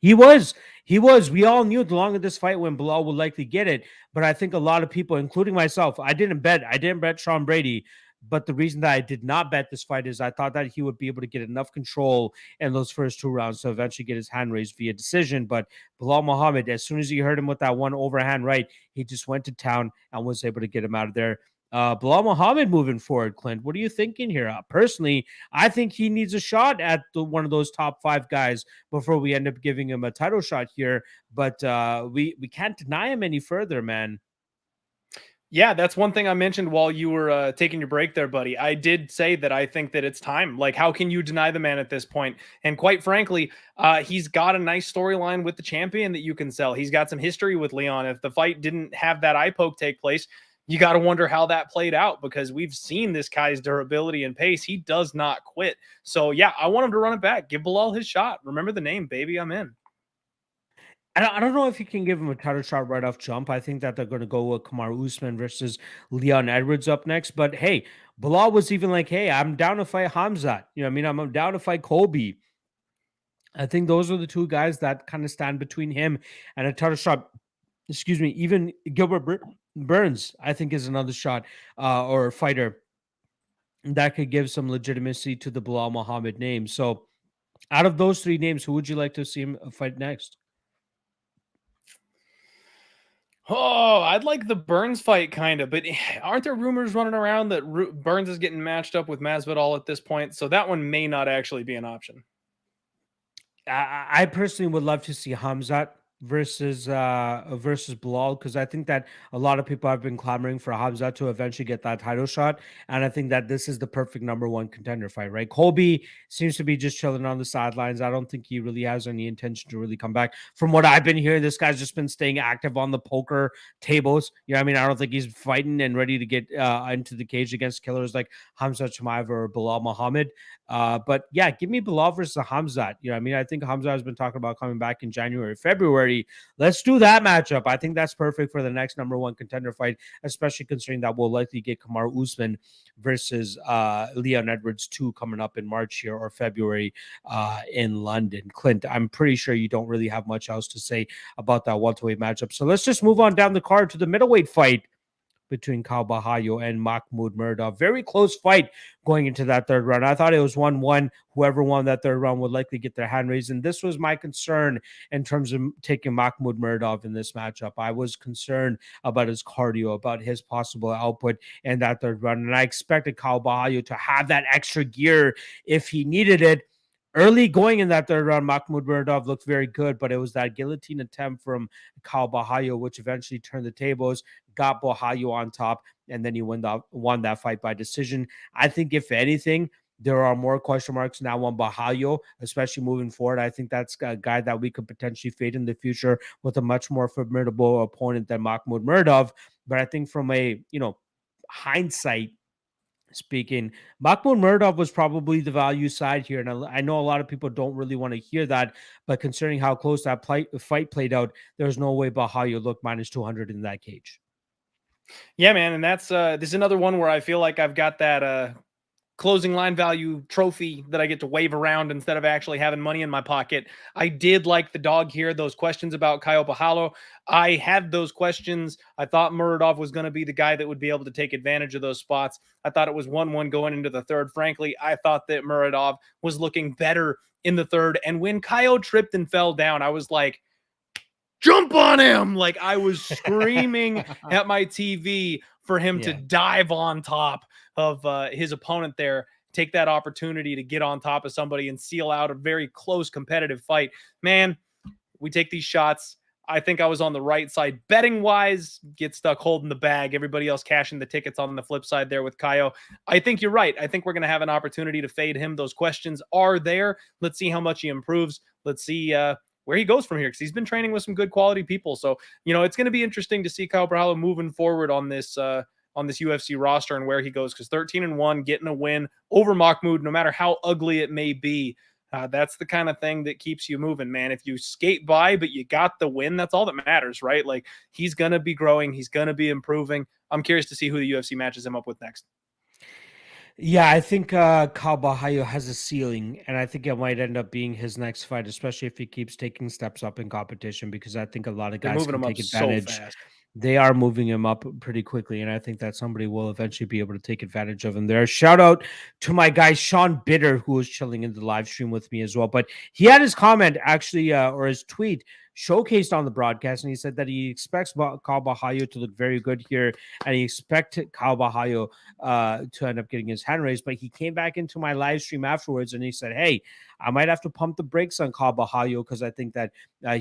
He was. We all knew the longer this fight went, Belal would likely get it. But I think a lot of people, including myself, I didn't bet Sean Brady. But the reason that I did not bet this fight is I thought that he would be able to get enough control in those first 2 rounds to eventually get his hand raised via decision. But Belal Muhammad, as soon as he heard him with that one overhand right, he just went to town and was able to get him out of there. Belal Muhammad moving forward, Clint, what are you thinking here? Personally, I think he needs a shot at one of those top 5 guys before we end up giving him a title shot here. But we can't deny him any further, man. Yeah, that's one thing I mentioned while you were taking your break there, buddy. I did say that I think that it's time. Like, how can you deny the man at this point? And quite frankly, he's got a nice storyline with the champion that you can sell. He's got some history with Leon. If the fight didn't have that eye poke take place, you got to wonder how that played out, because we've seen this guy's durability and pace. He does not quit. So, yeah, I want him to run it back. Give Bilal his shot. Remember the name, baby. I'm in. I don't know if you can give him a title shot right off jump. I think that they're going to go with Kamaru Usman versus Leon Edwards up next. But hey, Bilal was even like, hey, I'm down to fight Khamzat. You know what I mean? I'm down to fight Colby. I think those are the two guys that kind of stand between him and a title shot. Excuse me. Even Gilbert Burns, I think, is another shot or fighter that could give some legitimacy to the Bilal Muhammad name. So out of those three names, who would you like to see him fight next? Oh, I'd like the Burns fight, kind of, but aren't there rumors running around that Burns is getting matched up with Masvidal at this point? So that one may not actually be an option. I personally would love to see Hamzat versus Bilal, because I think that a lot of people have been clamoring for Hamzat to eventually get that title shot, and I think that this is the perfect number one contender fight. Right, Colby seems to be just chilling on the sidelines. I don't think he really has any intention to really come back. From what I've been hearing, this guy's just been staying active on the poker tables. You know, what I mean, I don't think he's fighting and ready to get into the cage against killers like Khamzat Chimaev or Bilal Muhammad. But yeah, give me Bilal versus Khamzat. You know, I mean, I think Khamzat has been talking about coming back in January, February. Let's do that matchup. I think that's perfect for the next number one contender fight, especially considering that we'll likely get Kamaru Usman versus Leon Edwards 2 coming up in March here or February in London. Clint, I'm pretty sure you don't really have much else to say about that welterweight matchup. So let's just move on down the card to the middleweight fight between Kyle Bahayo and Mahmoud Murdov. Very close fight going into that third round. I thought it was 1-1. Whoever won that third round would likely get their hand raised. And this was my concern in terms of taking Mahmoud Murdov in this matchup. I was concerned about his cardio, about his possible output in that third round. And I expected Kyle Bahayo to have that extra gear if he needed it. Early going in that third round, Mahmoud Murdov looked very good, but it was that guillotine attempt from Kyle Bahayo which eventually turned the tables, got Bahayo on top, and then he won that fight by decision. I think, if anything, there are more question marks now on Bahayo, especially moving forward. I think that's a guy that we could potentially fade in the future with a much more formidable opponent than Mahmoud Murdov. But I think from a, hindsight speaking, Mahmoud Murdov was probably the value side here. And I know a lot of people don't really want to hear that, but considering how close that fight played out, there's no way Bahayo looked minus 200 in that cage. Yeah, man, and that's this is another one where I feel like I've got that closing line value trophy that I get to wave around instead of actually having money in my pocket. I did like the dog here. Those questions about Kyle Bahalo, I had those questions. I thought Muradov was going to be the guy that would be able to take advantage of those spots. I thought it was 1-1 going into the third. Frankly, I thought that Muradov was looking better in the third. And when Kyle tripped and fell down, I was like, jump on him. Like, I was screaming at my TV for him to dive on top of his opponent there, take that opportunity to get on top of somebody and seal out a very close competitive fight. Man, we take these shots. I think I was on the right side betting wise, get stuck holding the bag. Everybody else cashing the tickets on the flip side there with Kaio. I think you're right. I think we're going to have an opportunity to fade him. Those questions are there. Let's see how much he improves. Let's see where he goes from here, because he's been training with some good quality people. So, it's going to be interesting to see Kyle Brahalo moving forward on this UFC roster and where he goes, because 13-1, getting a win over Mahmoud, no matter how ugly it may be, that's the kind of thing that keeps you moving, man. If you skate by, but you got the win, that's all that matters, right? Like, he's going to be growing. He's going to be improving. I'm curious to see who the UFC matches him up with next. Yeah, I think Kyle Bahayo has a ceiling, and I think it might end up being his next fight, especially if he keeps taking steps up in competition, because I think a lot of guys can take advantage. So fast. They are moving him up pretty quickly, and I think that somebody will eventually be able to take advantage of him there. Shout out to my guy Sean Bitter, who was chilling in the live stream with me as well. But he had his comment actually, or his tweet showcased on the broadcast, and he said that he expects Kyle Bahayo to look very good here, and he expected Kyle Bahayo to end up getting his hand raised. But he came back into my live stream afterwards, and he said, "Hey, I might have to pump the brakes on Kyle Bahayo because I think that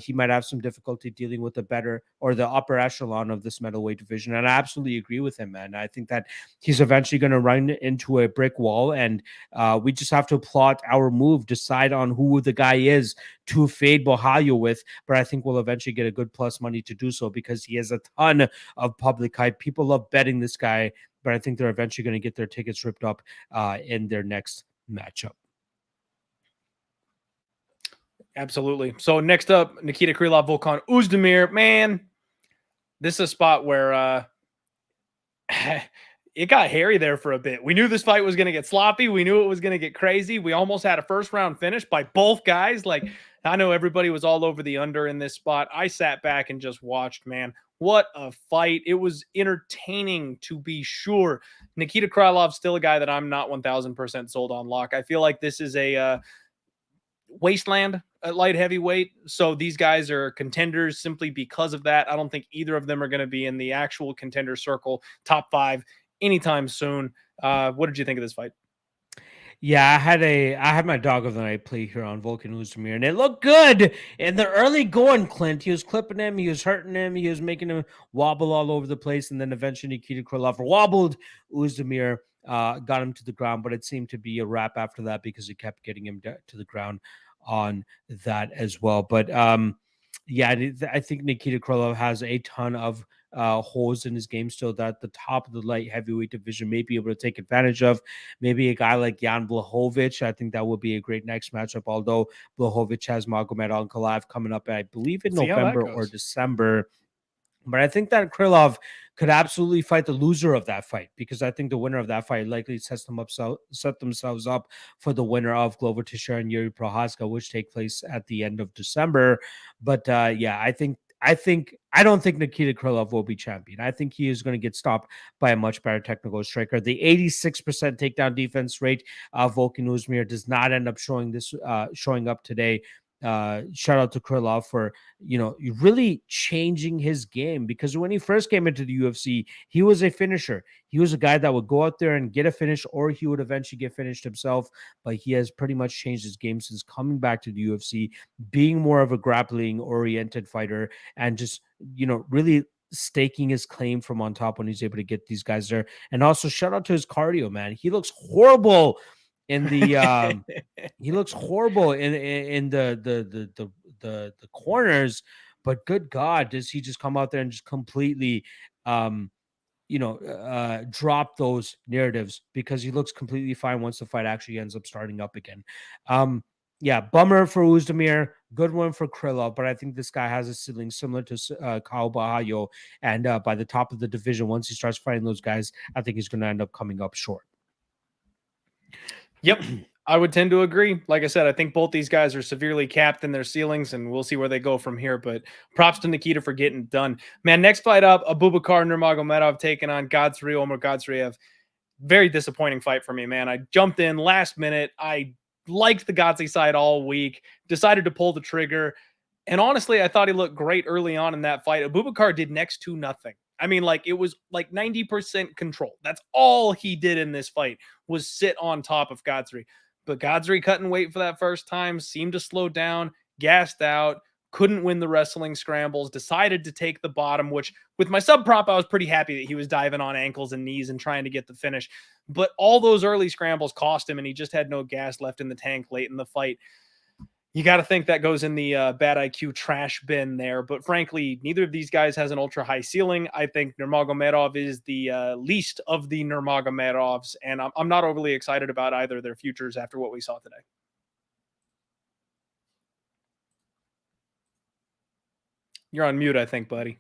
he might have some difficulty dealing with the better or the upper echelon of this middleweight division." And I absolutely agree with him, man. I think that he's eventually going to run into a brick wall, and we just have to plot our move, decide on who the guy is to fade Bahayo with. But I think we'll eventually get a good plus money to do so because he has a ton of public hype. People love betting this guy, but I think they're eventually going to get their tickets ripped up in their next matchup. Absolutely. So next up, Nikita Krylov, Volkan Oezdemir. Man, this is a spot where it got hairy there for a bit. We knew this fight was going to get sloppy. We knew it was going to get crazy. We almost had a first round finish by both guys. Like, I know everybody was all over the under in this spot. I sat back and just watched, man. What a fight. It was entertaining, to be sure. Nikita Krylov's still a guy that I'm not 1000% sold on lock. I feel like this is a wasteland at light heavyweight. So these guys are contenders simply because of that. I don't think either of them are going to be in the actual contender circle, top 5 anytime soon. What did you think of this fight? Yeah, I had my dog of the night play here on Volkan Oezdemir, and it looked good in the early going. Clint, he was clipping him, he was hurting him, he was making him wobble all over the place, and then eventually Nikita Krylov wobbled Oezdemir, got him to the ground, but it seemed to be a wrap after that because he kept getting him to the ground on that as well. But yeah, I think Nikita Krylov has a ton of holes in his game still that the top of the light heavyweight division may be able to take advantage of. Maybe a guy like Jan Blachowicz, I think that would be a great next matchup, although Blachowicz has Magomed Ankalaev coming up, I believe, in November or December. But I think that Krylov could absolutely fight the loser of that fight because I think the winner of that fight likely set themselves up for the winner of Glover Teixeira and Yuri Prochazka, which take place at the end of December. But yeah, I don't think Nikita Krylov will be champion. I think he is going to get stopped by a much better technical striker. The 86% takedown defense rate of Volkan Oezdemir does not end up showing up today. Shout out to Krylov for, really changing his game, because when he first came into the UFC, he was a finisher. He was a guy that would go out there and get a finish, or he would eventually get finished himself. But he has pretty much changed his game since coming back to the UFC, being more of a grappling oriented fighter and just, really staking his claim from on top when he's able to get these guys there. And also shout out to his cardio, man. He looks horrible in the he looks horrible in the corners, but good God, does he just come out there and just completely drop those narratives, because he looks completely fine once the fight actually ends up starting up again. Yeah, bummer for Oezdemir, good one for Krylov, but I think this guy has a ceiling similar to Kyle Bahayo, and by the top of the division, once he starts fighting those guys, I think he's going to end up coming up short. Yep, I would tend to agree. Like I said, I think both these guys are severely capped in their ceilings, and we'll see where they go from here. But props to Nikita for getting it done. Man, next fight up, Abubakar Nurmagomedov taking on Omar Godzriev. Very disappointing fight for me, man. I jumped in last minute. I liked the Godzi side all week, decided to pull the trigger. And honestly, I thought he looked great early on in that fight. Abubakar did next to nothing. I mean, like, it was like 90% control. That's all he did in this fight, was sit on top of Godzri. But Godzri cutting weight for that first time, seemed to slow down, gassed out, couldn't win the wrestling scrambles, decided to take the bottom, which with my sub prop, I was pretty happy that he was diving on ankles and knees and trying to get the finish. But all those early scrambles cost him, and he just had no gas left in the tank late in the fight. You got to think that goes in the bad IQ trash bin there. But frankly, neither of these guys has an ultra high ceiling. I think Nurmagomedov is the least of the Nurmagomedovs, and I'm not overly excited about either of their futures after what we saw today. You're on mute, I think, buddy.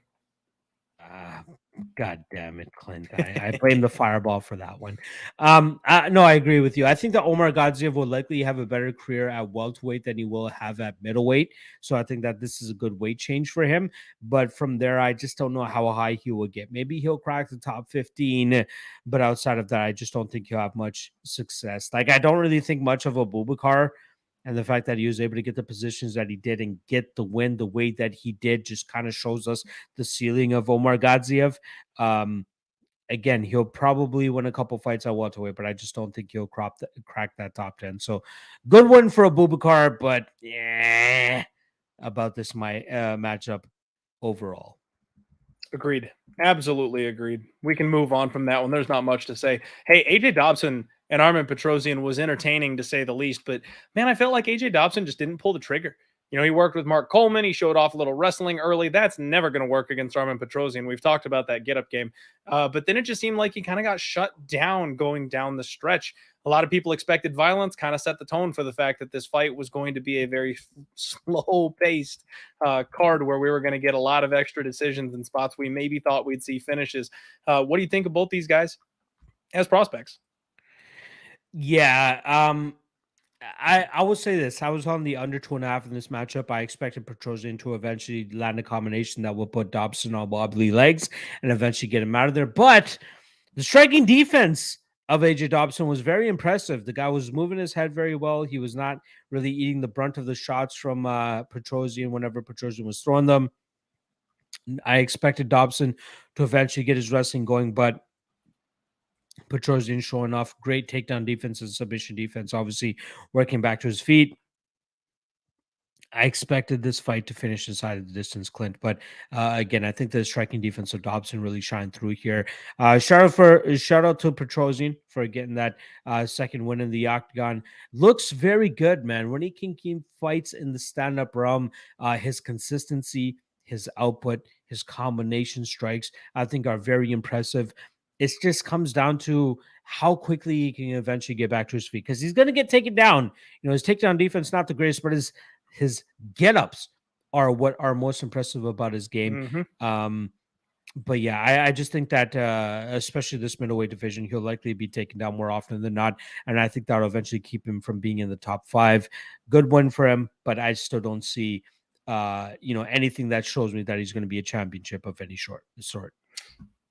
God damn it, Clint. I blame the fireball for that one. No, I agree with you. I think that Omar Godziev will likely have a better career at welterweight than he will have at middleweight. So I think that this is a good weight change for him. But from there, I just don't know how high he will get. Maybe he'll crack the top 15. But outside of that, I just don't think he'll have much success. Like, I don't really think much of Abubakar And the fact that he was able to get the positions that he did and get the win the way that he did just kind of shows us the ceiling of Omar Gadzhiev. Again, he'll probably win a couple fights at welterweight, but I just don't think he'll crack that top 10. So good win for Abubakar, but yeah, about this matchup overall. Agreed. Absolutely agreed. We can move on from that one. There's not much to say. Hey, AJ Dobson and Armin Petrosian was entertaining to say the least, but man, I felt like AJ Dobson just didn't pull the trigger. You know, he worked with Mark Coleman. He showed off a little wrestling early. That's never going to work against Armin Petrosian. We've talked about that get up game. But then it just seemed like he kind of got shut down going down the stretch. A lot of people expected violence, kind of set the tone for the fact that this fight was going to be a very slow paced card where we were going to get a lot of extra decisions in spots we maybe thought we'd see finishes. What do you think of both these guys as prospects? Yeah. I will say this. I was on the under 2.5 in this matchup. I expected Petrosian to eventually land a combination that will put Dobson on wobbly legs and eventually get him out of there. But the striking defense of AJ Dobson was very impressive. The guy was moving his head very well. He was not really eating the brunt of the shots from Petrosian whenever Petrosian was throwing them. I expected Dobson to eventually get his wrestling going, but Petrosian showing off great takedown defense and submission defense, obviously working back to his feet. I expected this fight to finish inside of the distance, Clint. But again, I think the striking defense of Dobson really shined through here. Shout out to Petrosian for getting that second win in the octagon. Looks very good, man. When he can keep fights in the stand-up realm, his consistency, his output, his combination strikes, I think are very impressive. It just comes down to how quickly he can eventually get back to his feet because he's going to get taken down. You know, his takedown defense not the greatest, but his get-ups are what are most impressive about his game. Mm-hmm. But yeah, I just think that especially this middleweight division, he'll likely be taken down more often than not. And I think that'll eventually keep him from being in the top 5. Good win for him, but I still don't see anything that shows me that he's going to be a championship of any sort.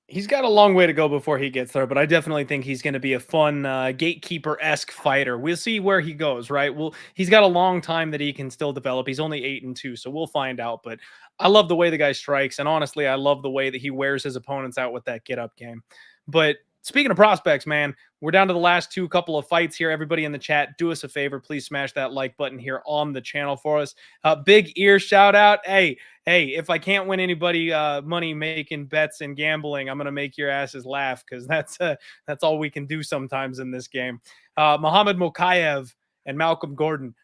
He's got a long way to go before he gets there, but I definitely think he's going to be a fun gatekeeper-esque fighter. We'll see where he goes, right? Well, he's got a long time that he can still develop. He's only 8-2, so we'll find out. But I love the way the guy strikes, and honestly, I love the way that he wears his opponents out with that get-up game. But speaking of prospects, man, we're down to the last couple of fights here. Everybody in the chat, do us a favor. Please smash that like button here on the channel for us. Big ear shout out. Hey, if I can't win anybody money making bets and gambling, I'm going to make your asses laugh because that's all we can do sometimes in this game. Muhammad Mokaev and Malcolm Gordon.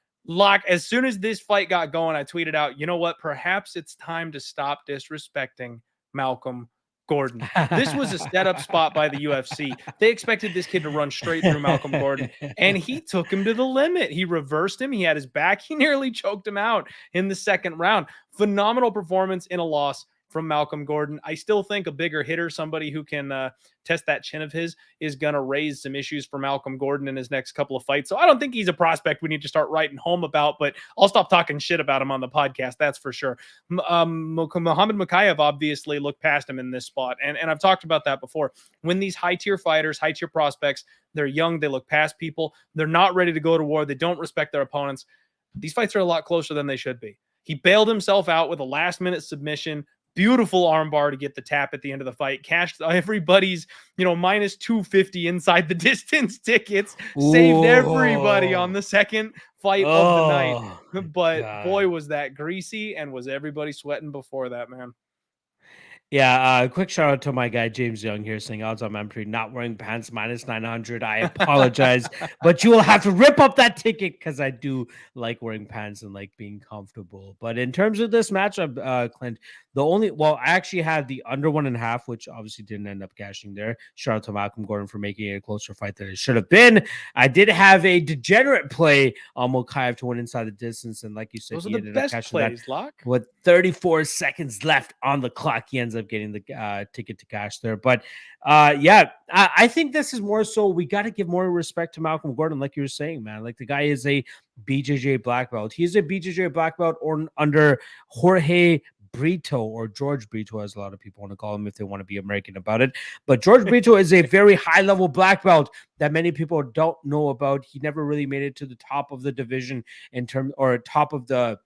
As soon as this fight got going, I tweeted out, you know what? Perhaps it's time to stop disrespecting Malcolm Gordon. This was a setup spot by the UFC. They expected this kid to run straight through Malcolm Gordon, and he took him to the limit. He reversed him. He had his back. He nearly choked him out in the second round. Phenomenal performance in a loss from Malcolm Gordon. I still think a bigger hitter, somebody who can test that chin of his, is going to raise some issues for Malcolm Gordon in his next couple of fights. So I don't think he's a prospect we need to start writing home about, but I'll stop talking shit about him on the podcast. That's for sure. Muhammad Mokaev obviously looked past him in this spot. And I've talked about that before. When these high-tier fighters, high-tier prospects, they're young, they look past people, they're not ready to go to war, they don't respect their opponents, these fights are a lot closer than they should be. He bailed himself out with a last-minute submission. Beautiful armbar to get the tap at the end of the fight. Cashed everybody's, minus 250 inside the distance tickets. Ooh. Saved everybody on the second fight of the night. But God, boy, was that greasy, and was everybody sweating before that, man. Yeah, quick shout out to my guy James Young here saying odds on Manpreet not wearing pants minus 900. I apologize, but you will have to rip up that ticket because I do like wearing pants and like being comfortable. But in terms of this matchup, Clint, I actually had the under 1.5, which obviously didn't end up cashing there. Shout out to Malcolm Gordon for making it a closer fight than it should have been. I did have a degenerate play on Mokaev to win inside the distance, and like you said, those are the best plays, Locke. With 34 seconds left on the clock, he ends up getting the ticket to cash there. But I think this is more so we got to give more respect to Malcolm Gordon, like you were saying, man. Like the guy is a BJJ black belt. He's a BJJ black belt or under Jorge Brito, or George Brito, as a lot of people want to call him if they want to be American about it. But George Brito is a very high level black belt that many people don't know about. He never really made it to the top of the division or top of the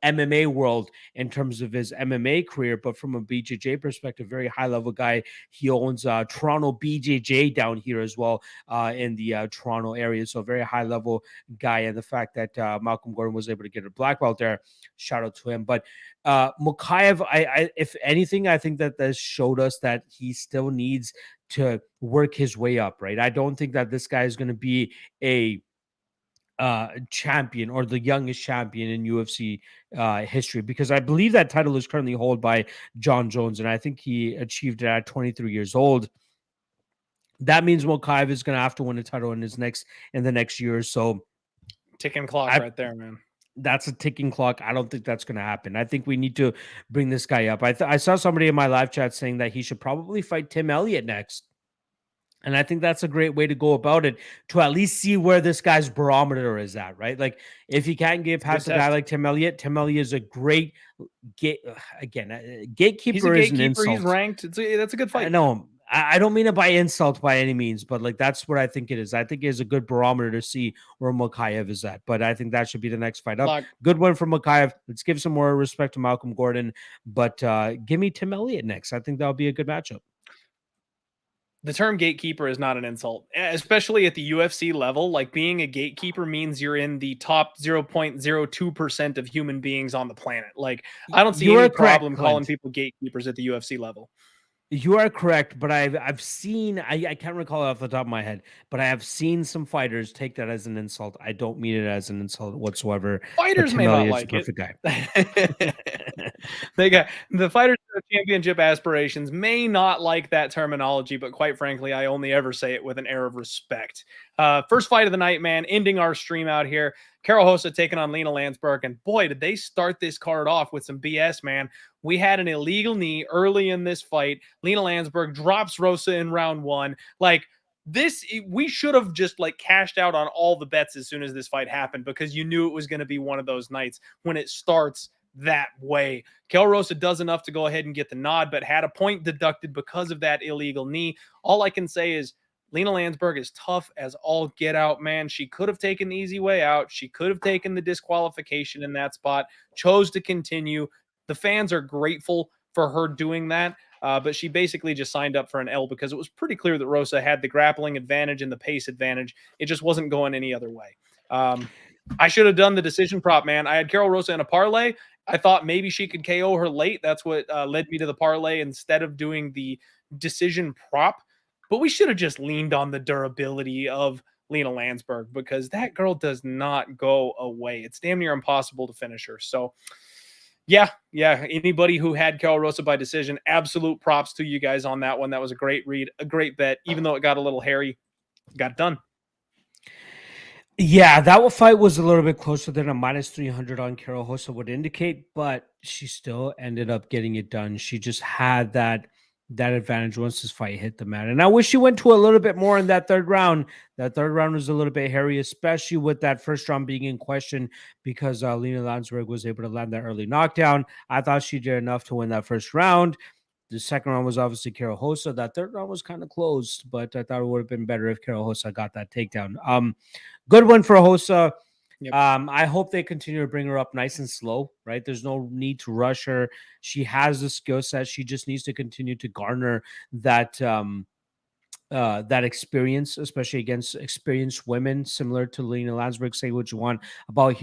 MMA world in terms of his MMA career, but from a BJJ perspective, very high level guy. He owns Toronto BJJ down here as well in the Toronto area. So very high level guy. And the fact that Malcolm Gordon was able to get a black belt there, shout out to him. But Mokaev, if anything, I think that this showed us that he still needs to work his way up, right? I don't think that this guy is going to be a champion or the youngest champion in UFC history, because I believe that title is currently held by John Jones, and I think he achieved it at 23 years old. That means Mokaev is going to have to win a title in the next year or so. Ticking clock right there, man. That's a ticking clock. I don't think that's going to happen. I think we need to bring this guy up. I saw somebody in my live chat saying that he should probably fight Tim Elliott next. And I think that's a great way to go about it, to at least see where this guy's barometer is at, right? Like, if he can't get past a guy like Tim Elliott is a great gatekeeper. He's a gatekeeper. Is an insult. He's ranked. That's a good fight. No, I don't mean it by insult by any means, but like, that's what I think it is. I think it is a good barometer to see where Mokaev is at. But I think that should be the next fight up. Good one for Mokaev. Let's give some more respect to Malcolm Gordon, but give me Tim Elliott next. I think that'll be a good matchup. The term gatekeeper is not an insult, especially at the UFC level. Like, being a gatekeeper means you're in the top 0.02% of human beings on the planet. Like, I don't see any problem calling people gatekeepers at the UFC level. You are correct, but I've seen, I can't recall it off the top of my head, but I have seen some fighters take that as an insult. I don't mean it as an insult whatsoever. Fighters may not like it. Guy. They got the fighters championship aspirations may not like that terminology, but quite frankly, I only ever say it with an air of respect. First fight of the night, man, ending our stream out here. Karol Rosa taking on Lina Landsberg, and boy, did they start this card off with some BS, man. We had an illegal knee early in this fight. Lina Landsberg drops Rosa in round one. Like, this, we should have just like cashed out on all the bets as soon as this fight happened, because you knew it was going to be one of those nights when it starts that way. Karol Rosa does enough to go ahead and get the nod, but had a point deducted because of that illegal knee. All I can say is Lina Landsberg is tough as all get out, man. She could have taken the easy way out. She could have taken the disqualification in that spot, chose to continue. The fans are grateful for her doing that, but she basically just signed up for an L, because it was pretty clear that Rosa had the grappling advantage and the pace advantage. It just wasn't going any other way. I should have done the decision prop, man. I had Karol Rosa in a parlay. I thought maybe she could KO her late. That's what led me to the parlay instead of doing the decision prop. But we should have just leaned on the durability of Lina Landsberg, because that girl does not go away. It's damn near impossible to finish her. So, yeah. Anybody who had Karol Rosa by decision, absolute props to you guys on that one. That was a great read, a great bet. Even though it got a little hairy, got it done. Yeah, that fight was a little bit closer than a minus 300 on Karol Rosa would indicate, but she still ended up getting it done. She just had that advantage once this fight hit the mat. And I wish she went to a little bit more in that third round. That third round was a little bit hairy, especially with that first round being in question, because Lina Landsberg was able to land that early knockdown. I thought she did enough to win that first round. The second round was obviously Karol Rosa. That third round was kind of closed, but I thought it would have been better if Karol Rosa got that takedown. Good one for Rosa. Yep. I hope they continue to bring her up nice and slow, right? There's no need to rush her. She has the skill set. She just needs to continue to garner that that experience, especially against experienced women, similar to Lina Landsberg. Say what you want about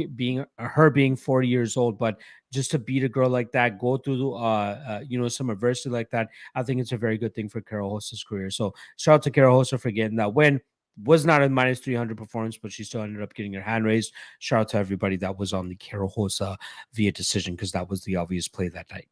her being 40 years old, but just to beat a girl like that, go through some adversity like that, I think it's a very good thing for Karol Rosa's career. So shout out to Karol Rosa for getting that win. Was not a minus 300 performance, but she still ended up getting her hand raised. Shout out to everybody that was on the Karol Rosa via decision, because that was the obvious play that night.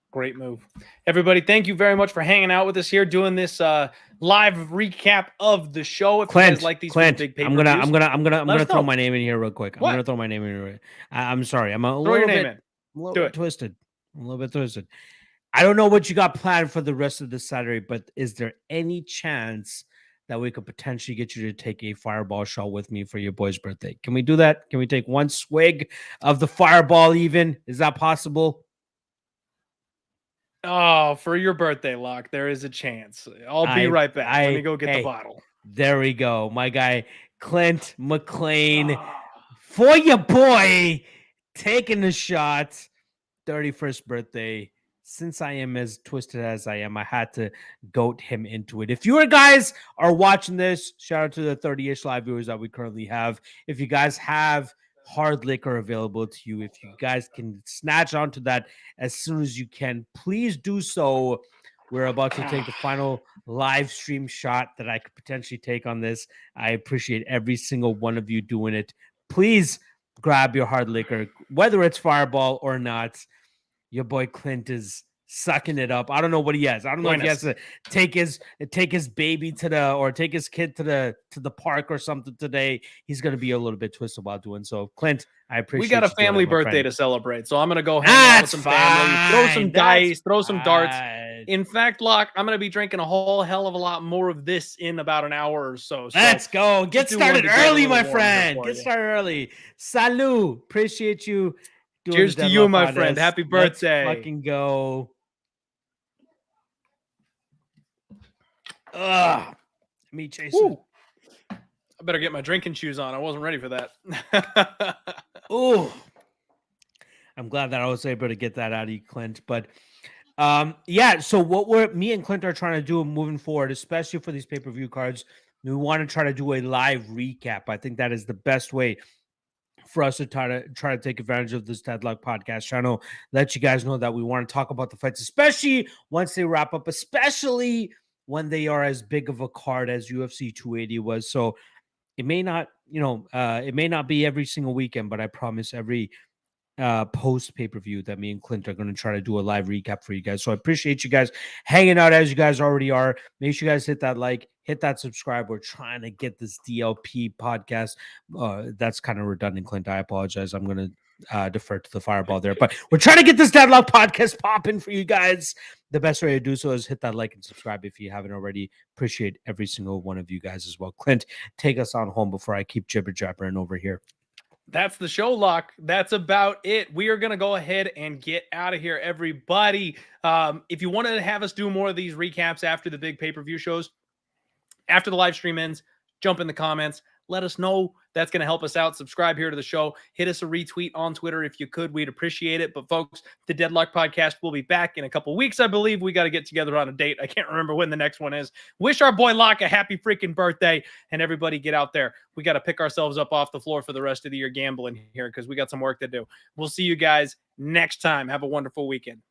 Great move. Everybody, thank you very much for hanging out with us here, doing this live recap of the show. If Clint, you guys like these Clint, big I'm gonna throw my name in here real quick. I'm gonna throw my name in here. I'm sorry. I'm a little bit twisted. I'm a little bit twisted. I don't know what you got planned for the rest of the Saturday, but is there any chance that we could potentially get you to take a fireball shot with me for your boy's birthday? Can we do that? Can we take one swig of the fireball even? Is that possible? Oh, for your birthday, Locke, there is a chance. I'll be right back. Let me go get the bottle. There we go. My guy, Clint McLean, for your boy, taking the shot. 31st birthday. Since I am as twisted as I am, I had to goat him into it. If you guys are watching this, shout out to the 30-ish live viewers that we currently have. If you guys have hard liquor available to you, if you guys can snatch onto that as soon as you can, please do so. We're about to take the final live stream shot that I could potentially take on this. I appreciate every single one of you doing it. Please grab your hard liquor, whether it's Fireball or not. Your boy Clint is sucking it up. I don't know what he has. I don't know if he has to take his baby to the, or take his kid to the park or something today. He's going to be a little bit twisted about doing so. Clint, I appreciate. We got a family birthday to celebrate, so I'm going to go hang out with some family, throw some dice, throw some darts. In fact, Locke, I'm going to be drinking a whole hell of a lot more of this in about an hour or so. Let's go. Get started early, my friend. Get started early. Salut. Appreciate you. Cheers to you, my friend. Happy birthday. Let's fucking go. Ugh. Me chasing. Woo. I better get my drinking shoes on. I wasn't ready for that. Oh, I'm glad that I was able to get that out of you, Clint. But yeah, so what me and Clint are trying to do moving forward, especially for these pay-per-view cards, we want to try to do a live recap. I think that is the best way for us to try to take advantage of this Deadlock podcast channel. Let you guys know that we want to talk about the fights, especially once they wrap up, especially when they are as big of a card as UFC 280 was. So it may not, it may not be every single weekend, but I promise every post pay-per-view that me and Clint are going to try to do a live recap for you guys. So I appreciate you guys hanging out as you guys already are. Make sure you guys hit that like, hit that subscribe. We're trying to get this DLP podcast. That's kind of redundant, Clint. I apologize. I'm going to defer to the Fireball there, but we're trying to get this Deadlock podcast popping for you guys. The best way to do so is hit that like and subscribe if you haven't already. Appreciate every single one of you guys as well. Clint, take us on home before I keep jibber jabbering over here. That's the show, Locke. That's about it. We are going to go ahead and get out of here, everybody. If you wanted to have us do more of these recaps after the big pay-per-view shows, after the live stream ends, jump in the comments. Let us know. That's going to help us out. Subscribe here to the show. Hit us a retweet on Twitter if you could. We'd appreciate it. But folks, the Deadlock podcast will be back in a couple weeks, I believe. We got to get together on a date. I can't remember when the next one is. Wish our boy Locke a happy freaking birthday, and everybody get out there. We got to pick ourselves up off the floor for the rest of the year gambling here because we got some work to do. We'll see you guys next time. Have a wonderful weekend.